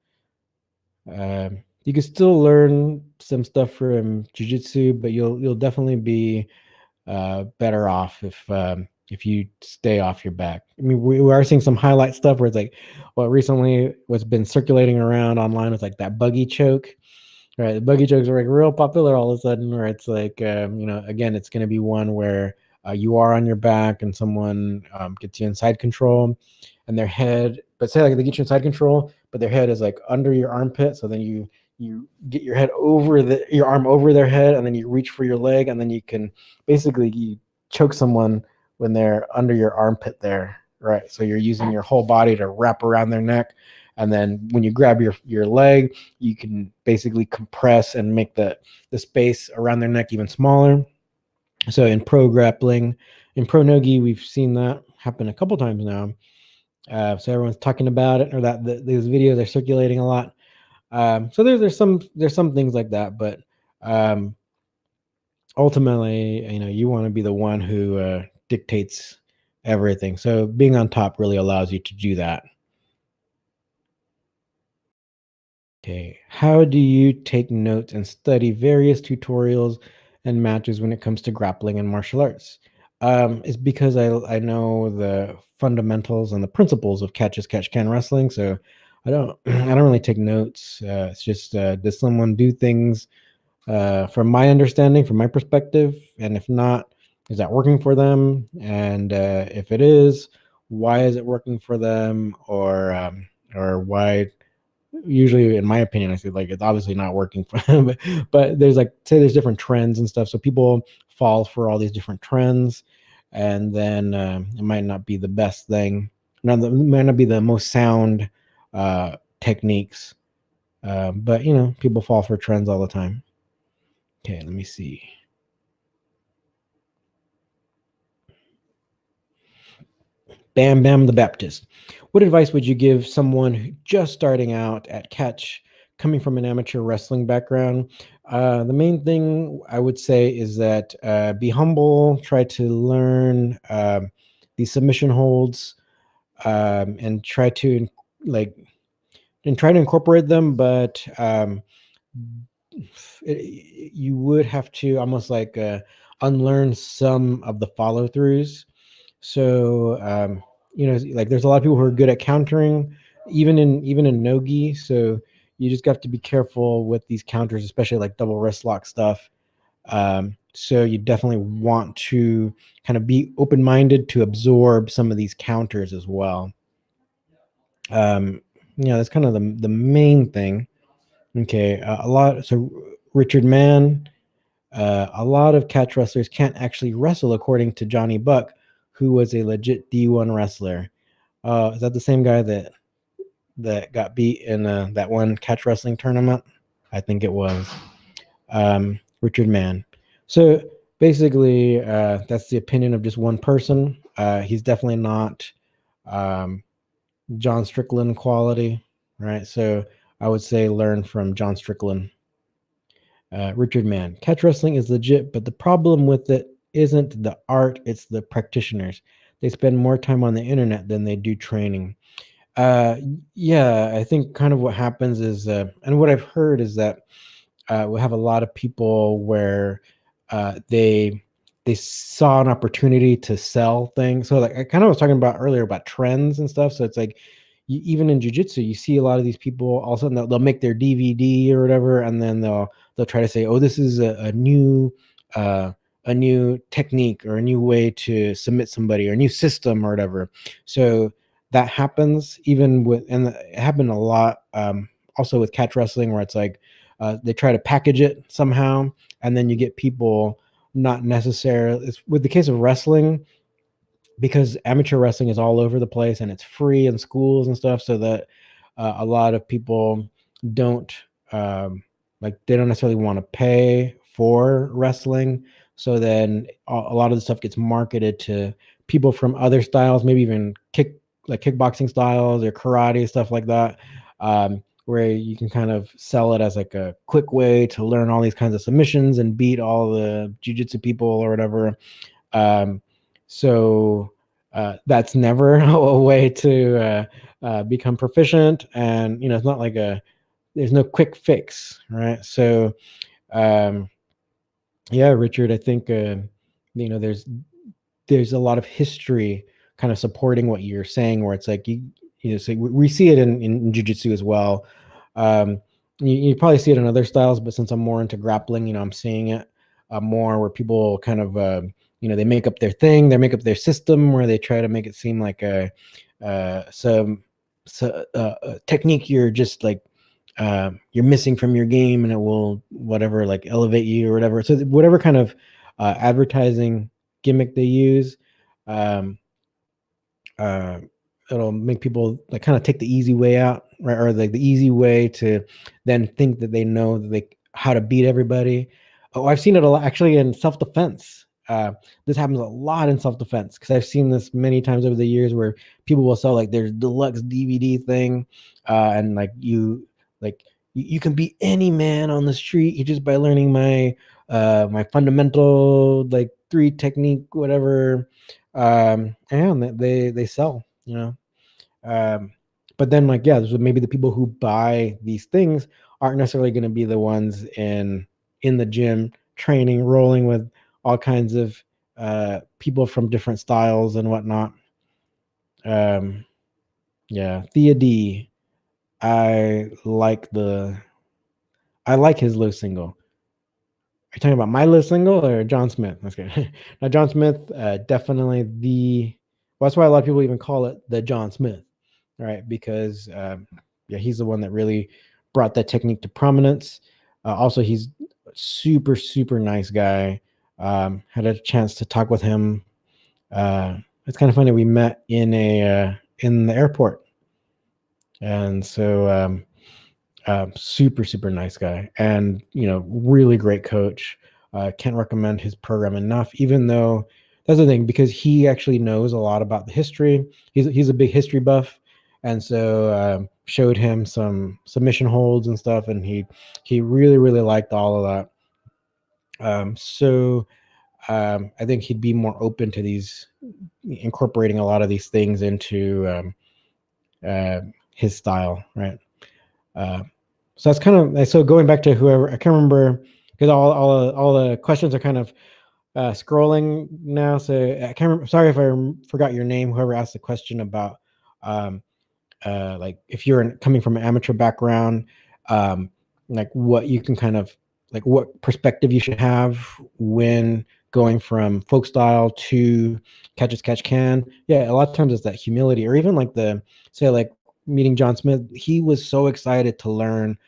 You can still learn some stuff from jiu-jitsu, but you'll definitely be better off if you stay off your back. I mean, we are seeing some highlight stuff where it's like, well, recently what's been circulating around online is like that buggy choke. Right, the buggy jokes are like real popular all of a sudden, where it's like, again, it's going to be one where you are on your back and someone gets you inside control, and their head, but say like they get you inside control, but their head is like under your armpit, so then you get your head over your arm over their head, and then you reach for your leg, and then you can basically you choke someone when they're under your armpit there, right? So you're using your whole body to wrap around their neck, and then when you grab your leg, you can basically compress and make the space around their neck even smaller. So in pro grappling, in pro nogi, we've seen that happen a couple times now. So everyone's talking about it, or these videos are circulating a lot. So there's some things like that, but um, ultimately, you want to be the one who dictates everything. So being on top really allows you to do that. Okay. How do you take notes and study various tutorials and matches when it comes to grappling and martial arts? It's because I know the fundamentals and the principles of catch as catch can wrestling, so I don't I don't really take notes. It's just does someone do things from my understanding, from my perspective, and if not, is that working for them? And if it is, why is it working for them? Or why usually in my opinion I see like it's obviously not working for them, but there's like say there's different trends and stuff, so people fall for all these different trends, and then it might not be the best thing, it might not be the most sound techniques, but you know people fall for trends all the time. Okay, let me see. Bam Bam the Baptist. What advice would you give someone just starting out at catch, coming from an amateur wrestling background? The main thing I would say is that be humble, try to learn these submission holds, and try to like and try to incorporate them, but you would have to almost like unlearn some of the follow throughs. So you know, like there's a lot of people who are good at countering, even in nogi. So you just have to be careful with these counters, especially like double wrist lock stuff. So you definitely want to kind of be open minded to absorb some of these counters as well. Um, yeah, that's kind of the main thing. Okay, a lot. So Richard Mann, a lot of catch wrestlers can't actually wrestle, according to Johnny Buck, who was a legit D1 wrestler. Is that the same guy that got beat in that one catch wrestling tournament? I think it was Richard Mann. So basically, that's the opinion of just one person. He's definitely not um, John Strickland quality, right? So I would say learn from John Strickland. Richard Mann. Catch wrestling is legit, but the problem with it isn't the art, it's the practitioners. They spend more time on the internet than they do training. Uh, yeah, I think kind of what happens is, and what I've heard is that we have a lot of people where they saw an opportunity to sell things. So like I kind of was talking about earlier about trends and stuff. So it's like even in jujitsu, you see a lot of these people. All of a sudden, they'll make their DVD or whatever, and then they'll try to say, "Oh, this is uh, a new technique or a new way to submit somebody or a new system or whatever." So that happens even with, and it happened a lot. Also with catch wrestling, where it's like they try to package it somehow, and then you get people not necessarily. It's, with the case of wrestling, because amateur wrestling is all over the place and it's free in schools and stuff, so that a lot of people don't like they don't necessarily want to pay for wrestling. So then a lot of the stuff gets marketed to people from other styles, maybe even kickboxing styles or karate stuff like that, where you can kind of sell it as like a quick way to learn all these kinds of submissions and beat all the jiu-jitsu people or whatever. um, so that's never a way to become proficient, and you know it's not like a there's no quick fix, right? So um, yeah, Richard, I think you know there's a lot of history kind of supporting what you're saying, where it's like you know, so we see it in jiu-jitsu as well. You probably see it in other styles, but since I'm more into grappling, you know, I'm seeing it more where people kind of you know, they make up their thing, they make up their system where they try to make it seem like a some technique you're just like you're missing from your game, and it will whatever like elevate you or whatever. So whatever kind of advertising gimmick they use, um, uh, it'll make people like kind of take the easy way out, right? Or like the easy way to then think that they know that they how to beat everybody. Oh, I've seen it a lot actually in self defense. This happens a lot in self defense because I've seen this many times over the years where people will sell like their deluxe DVD thing, and like you can beat any man on the street just by learning my fundamental like three technique whatever, and they sell, you know. um but then like yeah, so maybe the people who buy these things aren't necessarily going to be the ones in the gym training, rolling with all kinds of people from different styles and whatnot. Um, yeah, Thea D. I like the I like his low single. Are you talking about my low single or John Smith? That's good. Now John Smith, definitely the. Well, that's why a lot of people even call it the John Smith, right? Because yeah, he's the one that really brought that technique to prominence. Also, he's super nice guy. Had a chance to talk with him. It's kind of funny. We met in the airport, and so super nice guy, and really great coach. Can't recommend his program enough. Even though that's the thing, because he actually knows a lot about the history. He's a big history buff, and so showed him some submission holds and stuff, and he really liked all of that. So I think he'd be more open to these incorporating a lot of these things into his style, right? Uh, so that's kind of so going back to whoever I can't remember because all the questions are kind of scrolling now. So I can't remember. Sorry if I forgot your name. Whoever asked the question about um, like if you're coming from an amateur background, um, like what you can kind of like what perspective you should have when going from folk style to catch as catch can. Yeah, a lot of times it's that humility, or even like the say like meeting John Smith. He was so excited to learn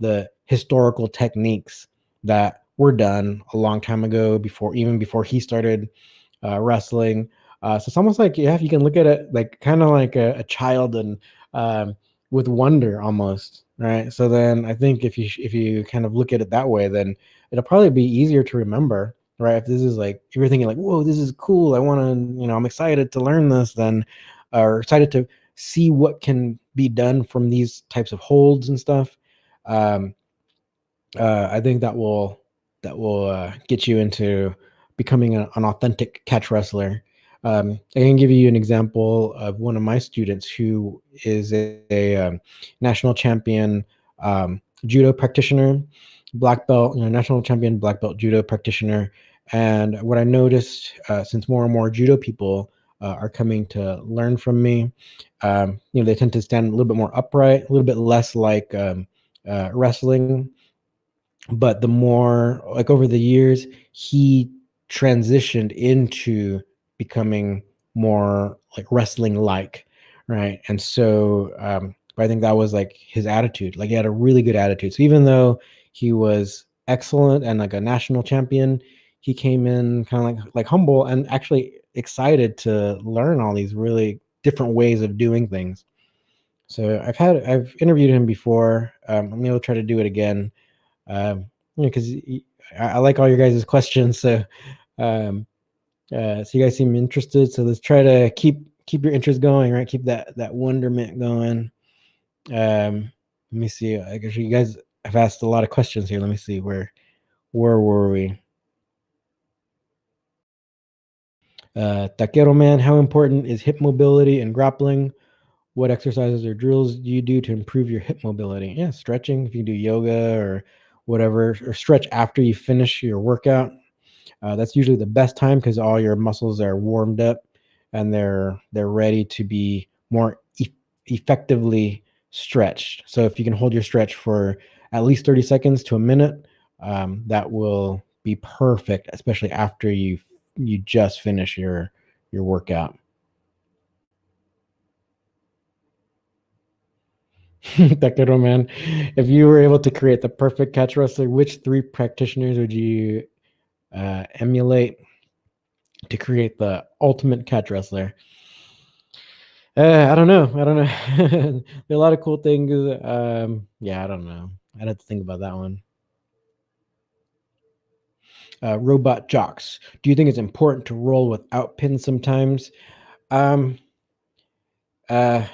the historical techniques that were done a long time ago, before he started wrestling. So it's almost like yeah, if you can look at it like kind of like a child and um, with wonder almost, right? So then I think if you kind of look at it that way, then it'll probably be easier to remember, right? If this is like if you're thinking like, whoa, this is cool, I want to, I'm excited to learn this, then or excited to see what can be done from these types of holds and stuff. Um, I think that will get you into becoming an authentic catch wrestler. I can give you an example of one of my students who is a national champion judo practitioner, black belt, national champion black belt judo practitioner. And what I noticed, since more and more judo people are coming to learn from me, they tend to stand a little bit more upright, a little bit less like wrestling, but the more like over the years he transitioned into becoming more like wrestling like, right? And so I think that was like his attitude. Like he had a really good attitude, so even though he was excellent and like a national champion, he came in kind of like humble and actually excited to learn all these really different ways of doing things. So I've interviewed him before. I'm gonna try to do it again, because I like all your guys' questions. So, um, so you guys seem interested. So let's try to keep your interest going, right? Keep that wonderment going. Let me see. I guess you guys have asked a lot of questions here. Let me see where were we? Taquero man, how important is hip mobility and grappling? What exercises or drills do you do to improve your hip mobility? Yeah, stretching. If you do yoga or whatever, or stretch after you finish your workout. That's usually the best time because all your muscles are warmed up and they're ready to be more effectively stretched. So if you can hold your stretch for at least 30 seconds to a minute, that will be perfect, especially after you just finish your workout. Takeru, man, if you were able to create the perfect catch wrestler, which three practitioners would you emulate to create the ultimate catch wrestler? I don't know. I don't know. There are a lot of cool things. Yeah, I don't know. I'd have to think about that one. Robot jocks. Do you think it's important to roll without pins sometimes? Um, uh,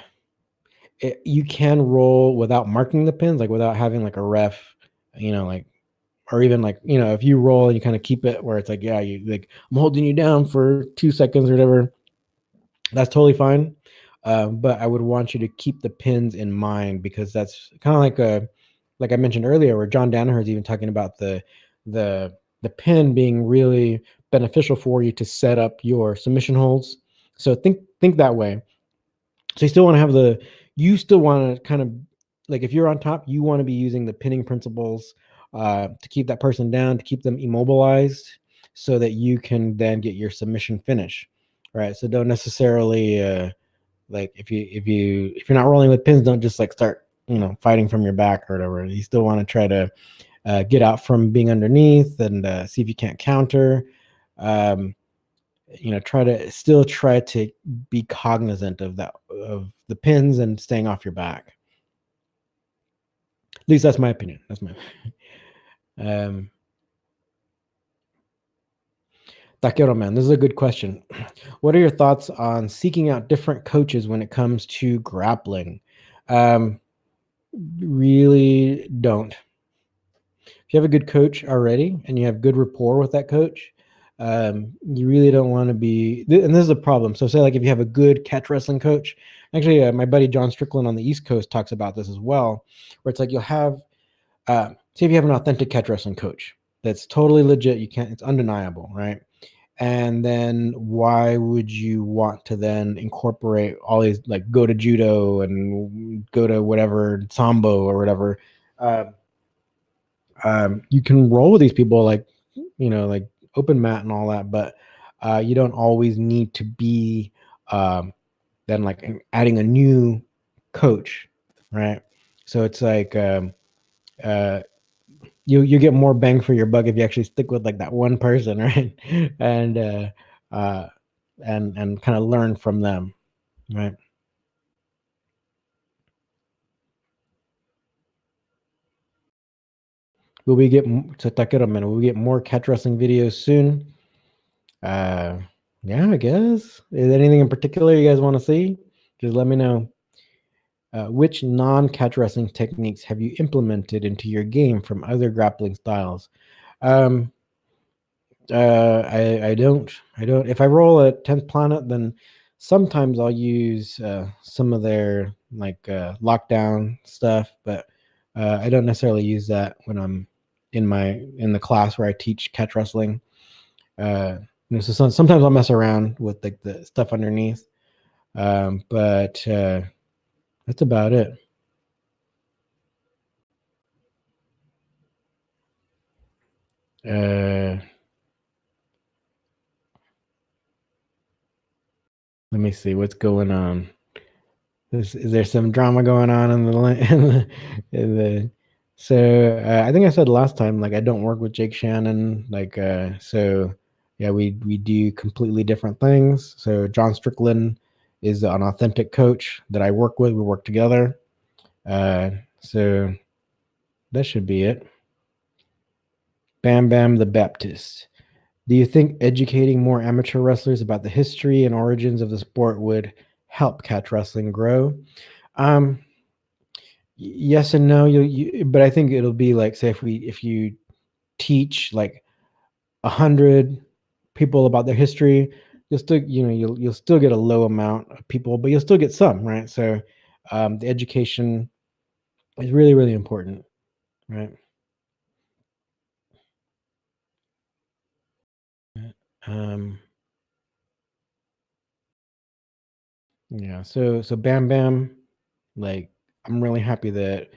you can roll without marking the pins, like without having like a ref, like, or even like, if you roll and you kind of keep it where it's like, yeah, you like, I'm holding you down for 2 seconds or whatever. That's totally fine. But I would want you to keep the pins in mind because that's kind of like I mentioned earlier, where John Danaher is even talking about the the pin being really beneficial for you to set up your submission holds. So think that way. So you still want to kind of, like, if you're on top, you want to be using the pinning principles to keep that person down, to keep them immobilized, so that you can then get your submission finish, right? So don't necessarily like, if you're not rolling with pins, don't just like start fighting from your back or whatever. You still want to try to get out from being underneath and see if you can't counter. Um, try to be cognizant of the pins and staying off your back. At least that's my opinion. That's my um Taquero man, this is a good question. What are your thoughts on seeking out different coaches when it comes to grappling? Um Really don't. If you have a good coach already and you have good rapport with that coach, you really don't want to be. And this is a problem. So, say like if you have a good catch wrestling coach, actually, my buddy John Strickland on the East Coast talks about this as well, where it's like you'll have, say, if you have an authentic catch wrestling coach that's totally legit, it's undeniable, right? And then why would you want to then incorporate all these, like, go to judo and go to whatever sambo or whatever? You can roll with these people, like, like open mat and all that, but you don't always need to be then like adding a new coach, right? So it's like uh, you get more bang for your buck if you actually stick with like that one person, right? and uh, and kind of learn from them, right? Will we get to Takeru Man? Will we get more catch wrestling videos soon? Uh, yeah, I guess. Is there anything in particular you guys want to see? Just let me know. Which non-catch wrestling techniques have you implemented into your game from other grappling styles? Um, I don't. If I roll a 10th planet, then sometimes I'll use some of their like lockdown stuff, but I don't necessarily use that when I'm in the class where I teach catch wrestling. Uh, so sometimes I'll mess around with like the stuff underneath, but that's about it. Uh, Let me see what's going on. Is there some drama going on in the so I think I said last time, like, I don't work with Jake Shannon, like, so yeah, we do completely different things. So John Strickland is an authentic coach that I work with. We work together. So that should be it. Bam Bam the Baptist. Do you think educating more amateur wrestlers about the history and origins of the sport would help catch wrestling grow? Um, yes and no. But I think it'll be like, say, if you teach like 100 people about their history, you'll still you'll still get a low amount of people, but you'll still get some, right? So the education is really, really important, right? Um, yeah. So Bam Bam, like, I'm really happy that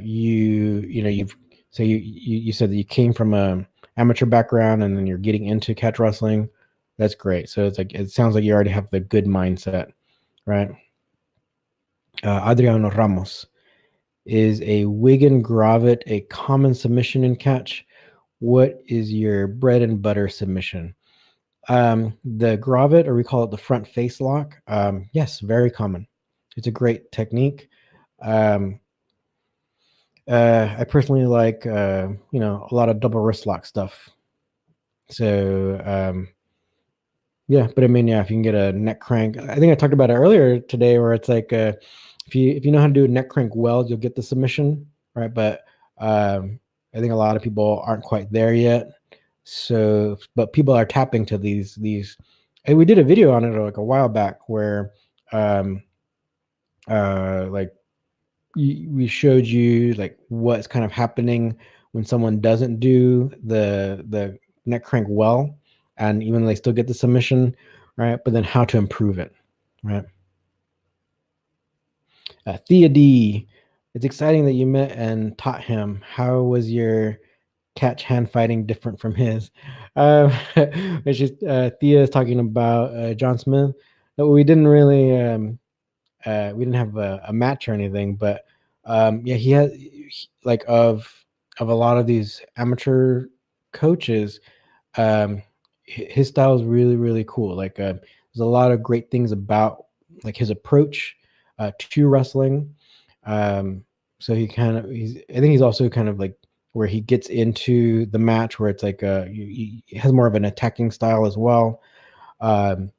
you've so you said that you came from a amateur background and then you're getting into catch wrestling. That's great. So it's like, it sounds like you already have the good mindset, right? Adriano Ramos, is a Wigan Gravet a common submission in catch? What is your bread and butter submission? The Gravet, or we call it the front face lock. Yes, very common. It's a great technique. Um, I personally like, a lot of double wrist lock stuff. So, yeah, but I mean, yeah, if you can get a neck crank, I think I talked about it earlier today, where it's like, if you know how to do a neck crank well, you'll get the submission, right? But I think a lot of people aren't quite there yet. So, but people are tapping to these. And we did a video on it like a while back where, um, like, we showed you like what's kind of happening when someone doesn't do the neck crank well. and even they still get the submission, right? But then how to improve it, right? Thea D, it's exciting that you met and taught him. How was your catch hand fighting different from his? It's just Thea is talking about John Smith. We didn't really we didn't have a match or anything, but yeah, like of a lot of these amateur coaches, um, his style is really really cool. Like there's a lot of great things about like his approach to wrestling. Um, so he's I think he's also kind of like where he gets into the match where it's like he has more of an attacking style as well. Um,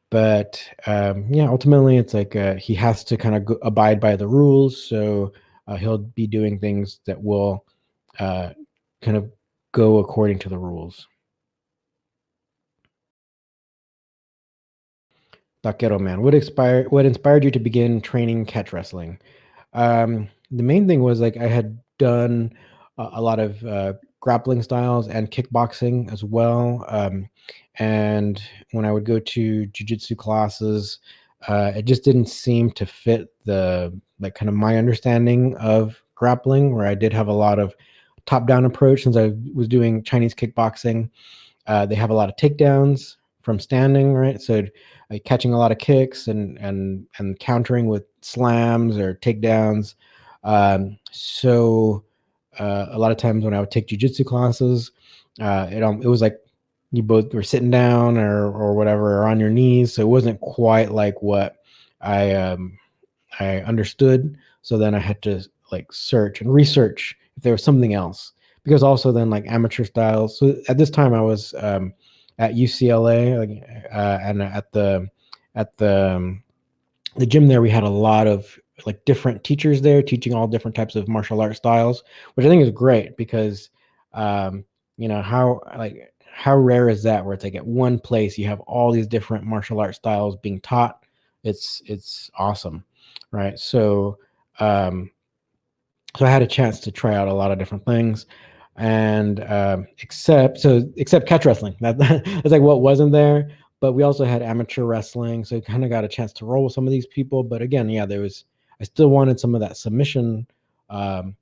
but yeah, ultimately it's like he has to kind of abide by the rules, so he'll be doing things that will uh, kind of go according to the rules. Taquero man, what inspired you to begin training catch wrestling? The main thing was like I had done a lot of grappling styles and kickboxing as well. And when I would go to jujitsu classes, it just didn't seem to fit the like kind of my understanding of grappling, where I did have a lot of top down approach since I was doing Chinese kickboxing. They have a lot of takedowns from standing, right? So like catching a lot of kicks and countering with slams or takedowns. A lot of times when I would take jujitsu classes, it was like you both were sitting down or whatever or on your knees, so it wasn't quite like what I I understood. So then I had to like search and research if there was something else, because also then like amateur styles. So at this time I was at UCLA, like, and at the gym there we had a lot of like different teachers there teaching all different types of martial art styles, which I think is great because um, how rare is that where it's like at one place you have all these different martial art styles being taught. It's awesome, right? Um, so I had a chance to try out a lot of different things, and except catch wrestling. That's like what wasn't there. But we also had amateur wrestling, so kind of got a chance to roll with some of these people. But again, yeah, there was I still wanted some of that submission, um,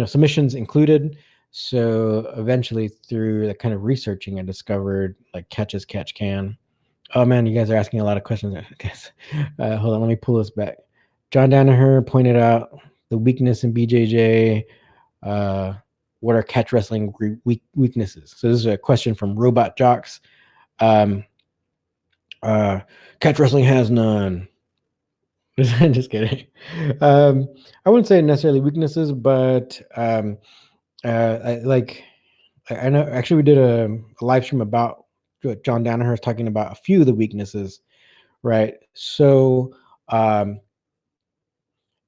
submissions included. So eventually, through the kind of researching, I discovered like catch as catch can. Oh man, you guys are asking a lot of questions. I guess. Hold on, let me pull this back. John Danaher pointed out the weakness in BJJ. Uh, what are catch wrestling weaknesses? So this is a question from Robot Jocks. Um, uh, Catch wrestling has none. Just kidding. I wouldn't say necessarily weaknesses, but I know actually we did a live stream about John Danaher talking about a few of the weaknesses, right? So um,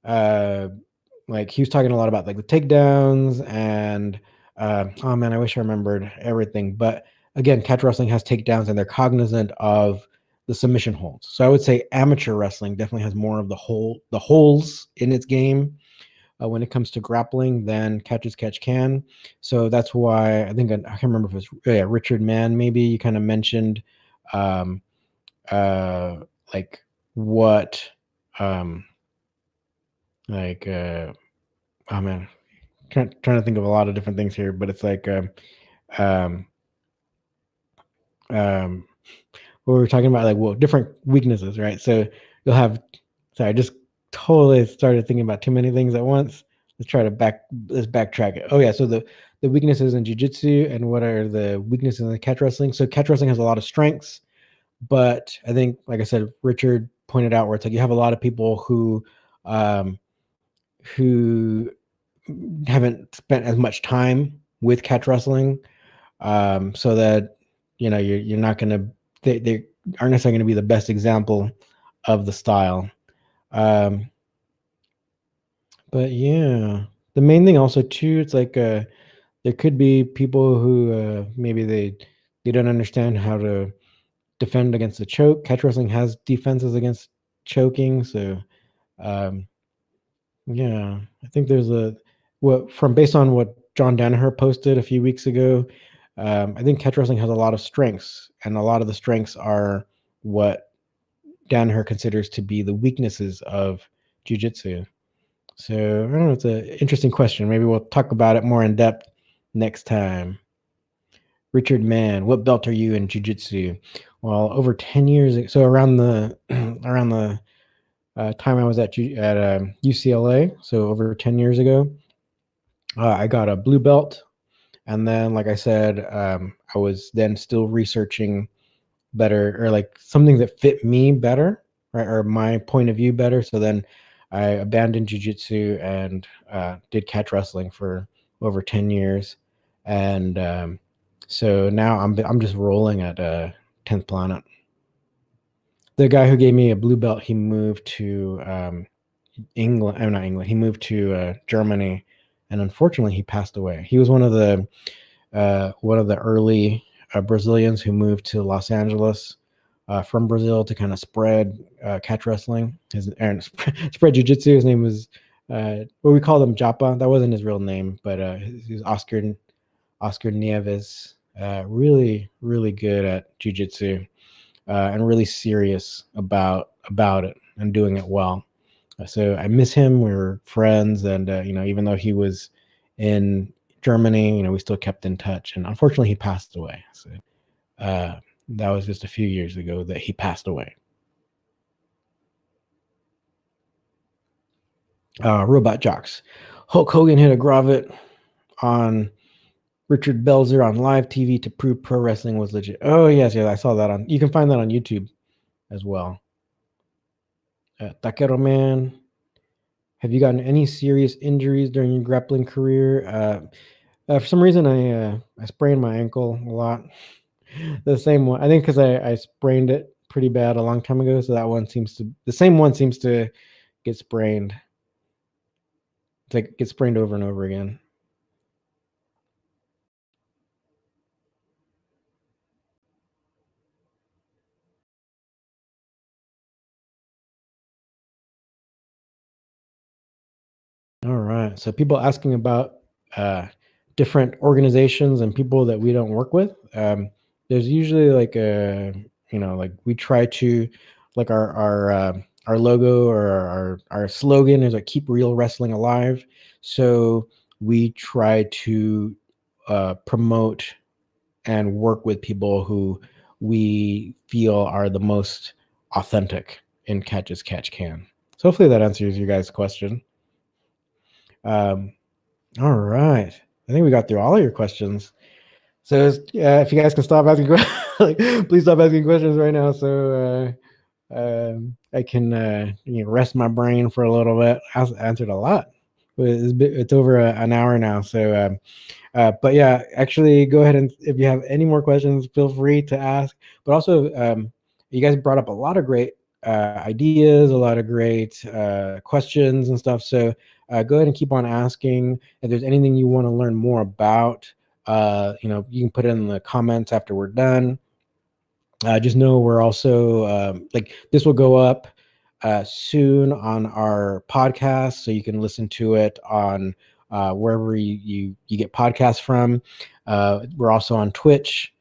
uh, like he was talking a lot about like the takedowns and oh man, I wish I remembered everything. But again, catch wrestling has takedowns and they're cognizant of the submission holds. So I would say amateur wrestling definitely has more of the holes in its game when it comes to grappling than catch as catch can. So that's why I think I can't remember if it's Richard Mann. Maybe you kind of mentioned um, uh, like what um, like oh man, trying to think of a lot of different things here, but it's like um, um, what we were talking about, like well, different weaknesses, right? So you'll have. Sorry, I just totally started thinking about too many things at once. Let's backtrack it. Oh yeah, so the weaknesses in jujitsu and what are the weaknesses in the catch wrestling? So catch wrestling has a lot of strengths, but I think, like I said, Richard pointed out where it's like you have a lot of people um, who haven't spent as much time with catch wrestling, so that you're not going to they aren't necessarily going to be the best example of the style. Um, but yeah, the main thing also too, it's like there could be people who maybe they don't understand how to defend against the choke. Catch wrestling has defenses against choking, so um, yeah, I think there's a what from based on what John Danaher posted a few weeks ago. I think catch wrestling has a lot of strengths, and a lot of the strengths are what Danaher considers to be the weaknesses of jiu-jitsu. So I don't know. It's an interesting question. Maybe we'll talk about it more in depth next time. Richard Mann, what belt are you in jiu-jitsu? Well, over 10 years. So around the around the time I was at UCLA, so over 10 years ago, I got a blue belt. And then, like I said, I was then still researching better, or like something that fit me better, right, or my point of view better. So then I abandoned jiu-jitsu and did catch wrestling for over 10 years. And so now I'm just rolling at 10th Planet. The guy who gave me a blue belt, he moved to England. I'm not England. He moved to Germany, and unfortunately, he passed away. He was one of the early Brazilians who moved to Los Angeles from Brazil to kind of spread catch wrestling, spread jiu-jitsu. His name was well, we called him Japa. That wasn't his real name, but he was Oscar Nieves. Really, really good at jiu-jitsu and really serious about it and doing it well. So I miss him. We were friends, and even though he was in Germany, we still kept in touch. And unfortunately, he passed away. So that was just a few years ago that he passed away. Robot Jocks. Hulk Hogan hit a gravit on Richard Belzer on live TV to prove pro wrestling was legit. Oh, yes, I saw that on. You can find that on YouTube as well. Taquero Man. Have you gotten any serious injuries during your grappling career? For some reason, I sprained my ankle a lot. The same one, I think, because I sprained it pretty bad a long time ago. So the same one seems to get sprained. It's like get sprained over and over again. All right. So people asking about different organizations and people that we don't work with. There's usually like like we try to, like our logo or our slogan is like keep real wrestling alive. So we try to promote and work with people who we feel are the most authentic in catch as catch can. So hopefully that answers your guys' question. All right. I think we got through all of your questions. So if you guys can stop asking questions, please stop asking questions right now, so I can rest my brain for a little bit. I answered a lot. It's over an hour now, so but yeah, actually, go ahead and if you have any more questions, feel free to ask. But also, you guys brought up a lot of great ideas, a lot of great questions and stuff. So go ahead and keep on asking. If there's anything you want to learn more about, you can put it in the comments after we're done. Just know we're also like this will go up soon on our podcast, so you can listen to it on wherever you get podcasts from. We're also on Twitch,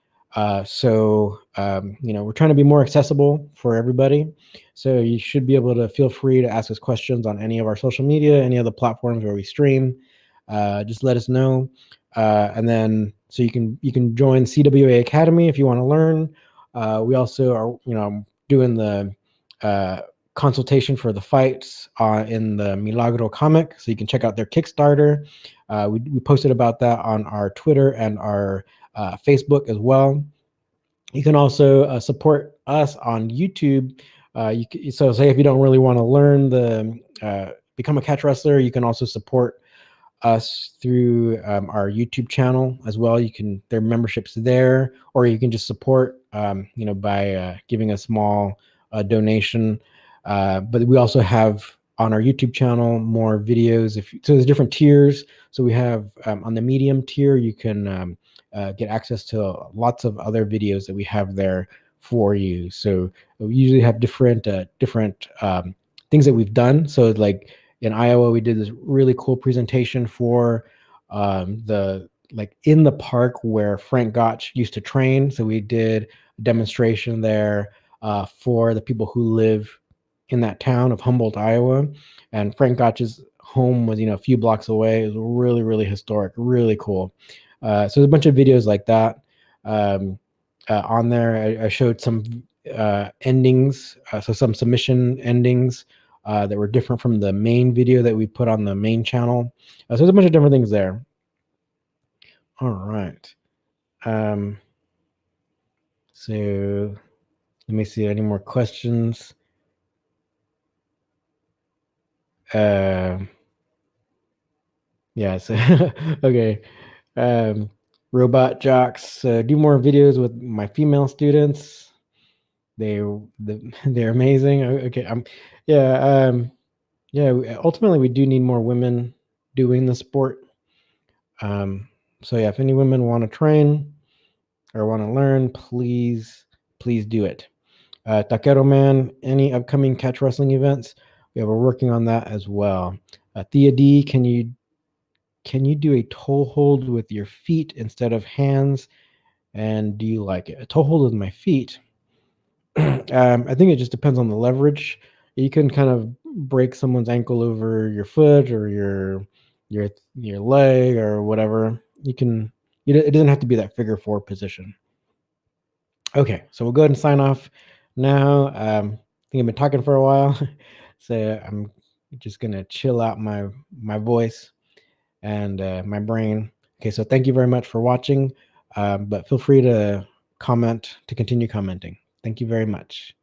so we're trying to be more accessible for everybody. So you should be able to feel free to ask us questions on any of our social media, any of the platforms where we stream. Just let us know, and then so you can join CWA Academy if you want to learn. We also are doing the consultation for the fights in the Milagro comic, so you can check out their Kickstarter. We posted about that on our Twitter and our Facebook as well. You can also support us on YouTube. So say if you don't really want to learn become a catch wrestler, you can also support us through our YouTube channel as well. There are memberships there, or you can just support by giving a small donation. But we also have on our YouTube channel more videos. So there's different tiers. So we have on the medium tier, you can get access to lots of other videos that we have there for you. So we usually have different things that we've done. So like in Iowa, we did this really cool presentation for the like in the park where Frank Gotch used to train. So we did a demonstration there for the people who live in that town of Humboldt, Iowa. And Frank Gotch's home was, a few blocks away. It was really, really historic, really cool. So there's a bunch of videos like that on there. I showed some endings, so some submission endings that were different from the main video that we put on the main channel. So there's a bunch of different things there. All right. So let me see any more questions. Yeah, so okay. Robot jocks, do more videos with my female students. They're amazing. Okay, yeah, yeah. Ultimately, we do need more women doing the sport. So yeah, if any women want to train or want to learn, please do it. Taquero Man, any upcoming catch wrestling events? Yeah, we're working on that as well. Thea D, can you do a toe hold with your feet instead of hands? And do you like it? A toe hold with my feet. I think it just depends on the leverage. You can kind of break someone's ankle over your foot or your leg or whatever. You can. It doesn't have to be that figure four position. Okay, so we'll go ahead and sign off now. I think I've been talking for a while, so I'm just gonna chill out my voice and my brain. Okay, so thank you very much for watching, but feel free to comment, to continue commenting. Thank you very much.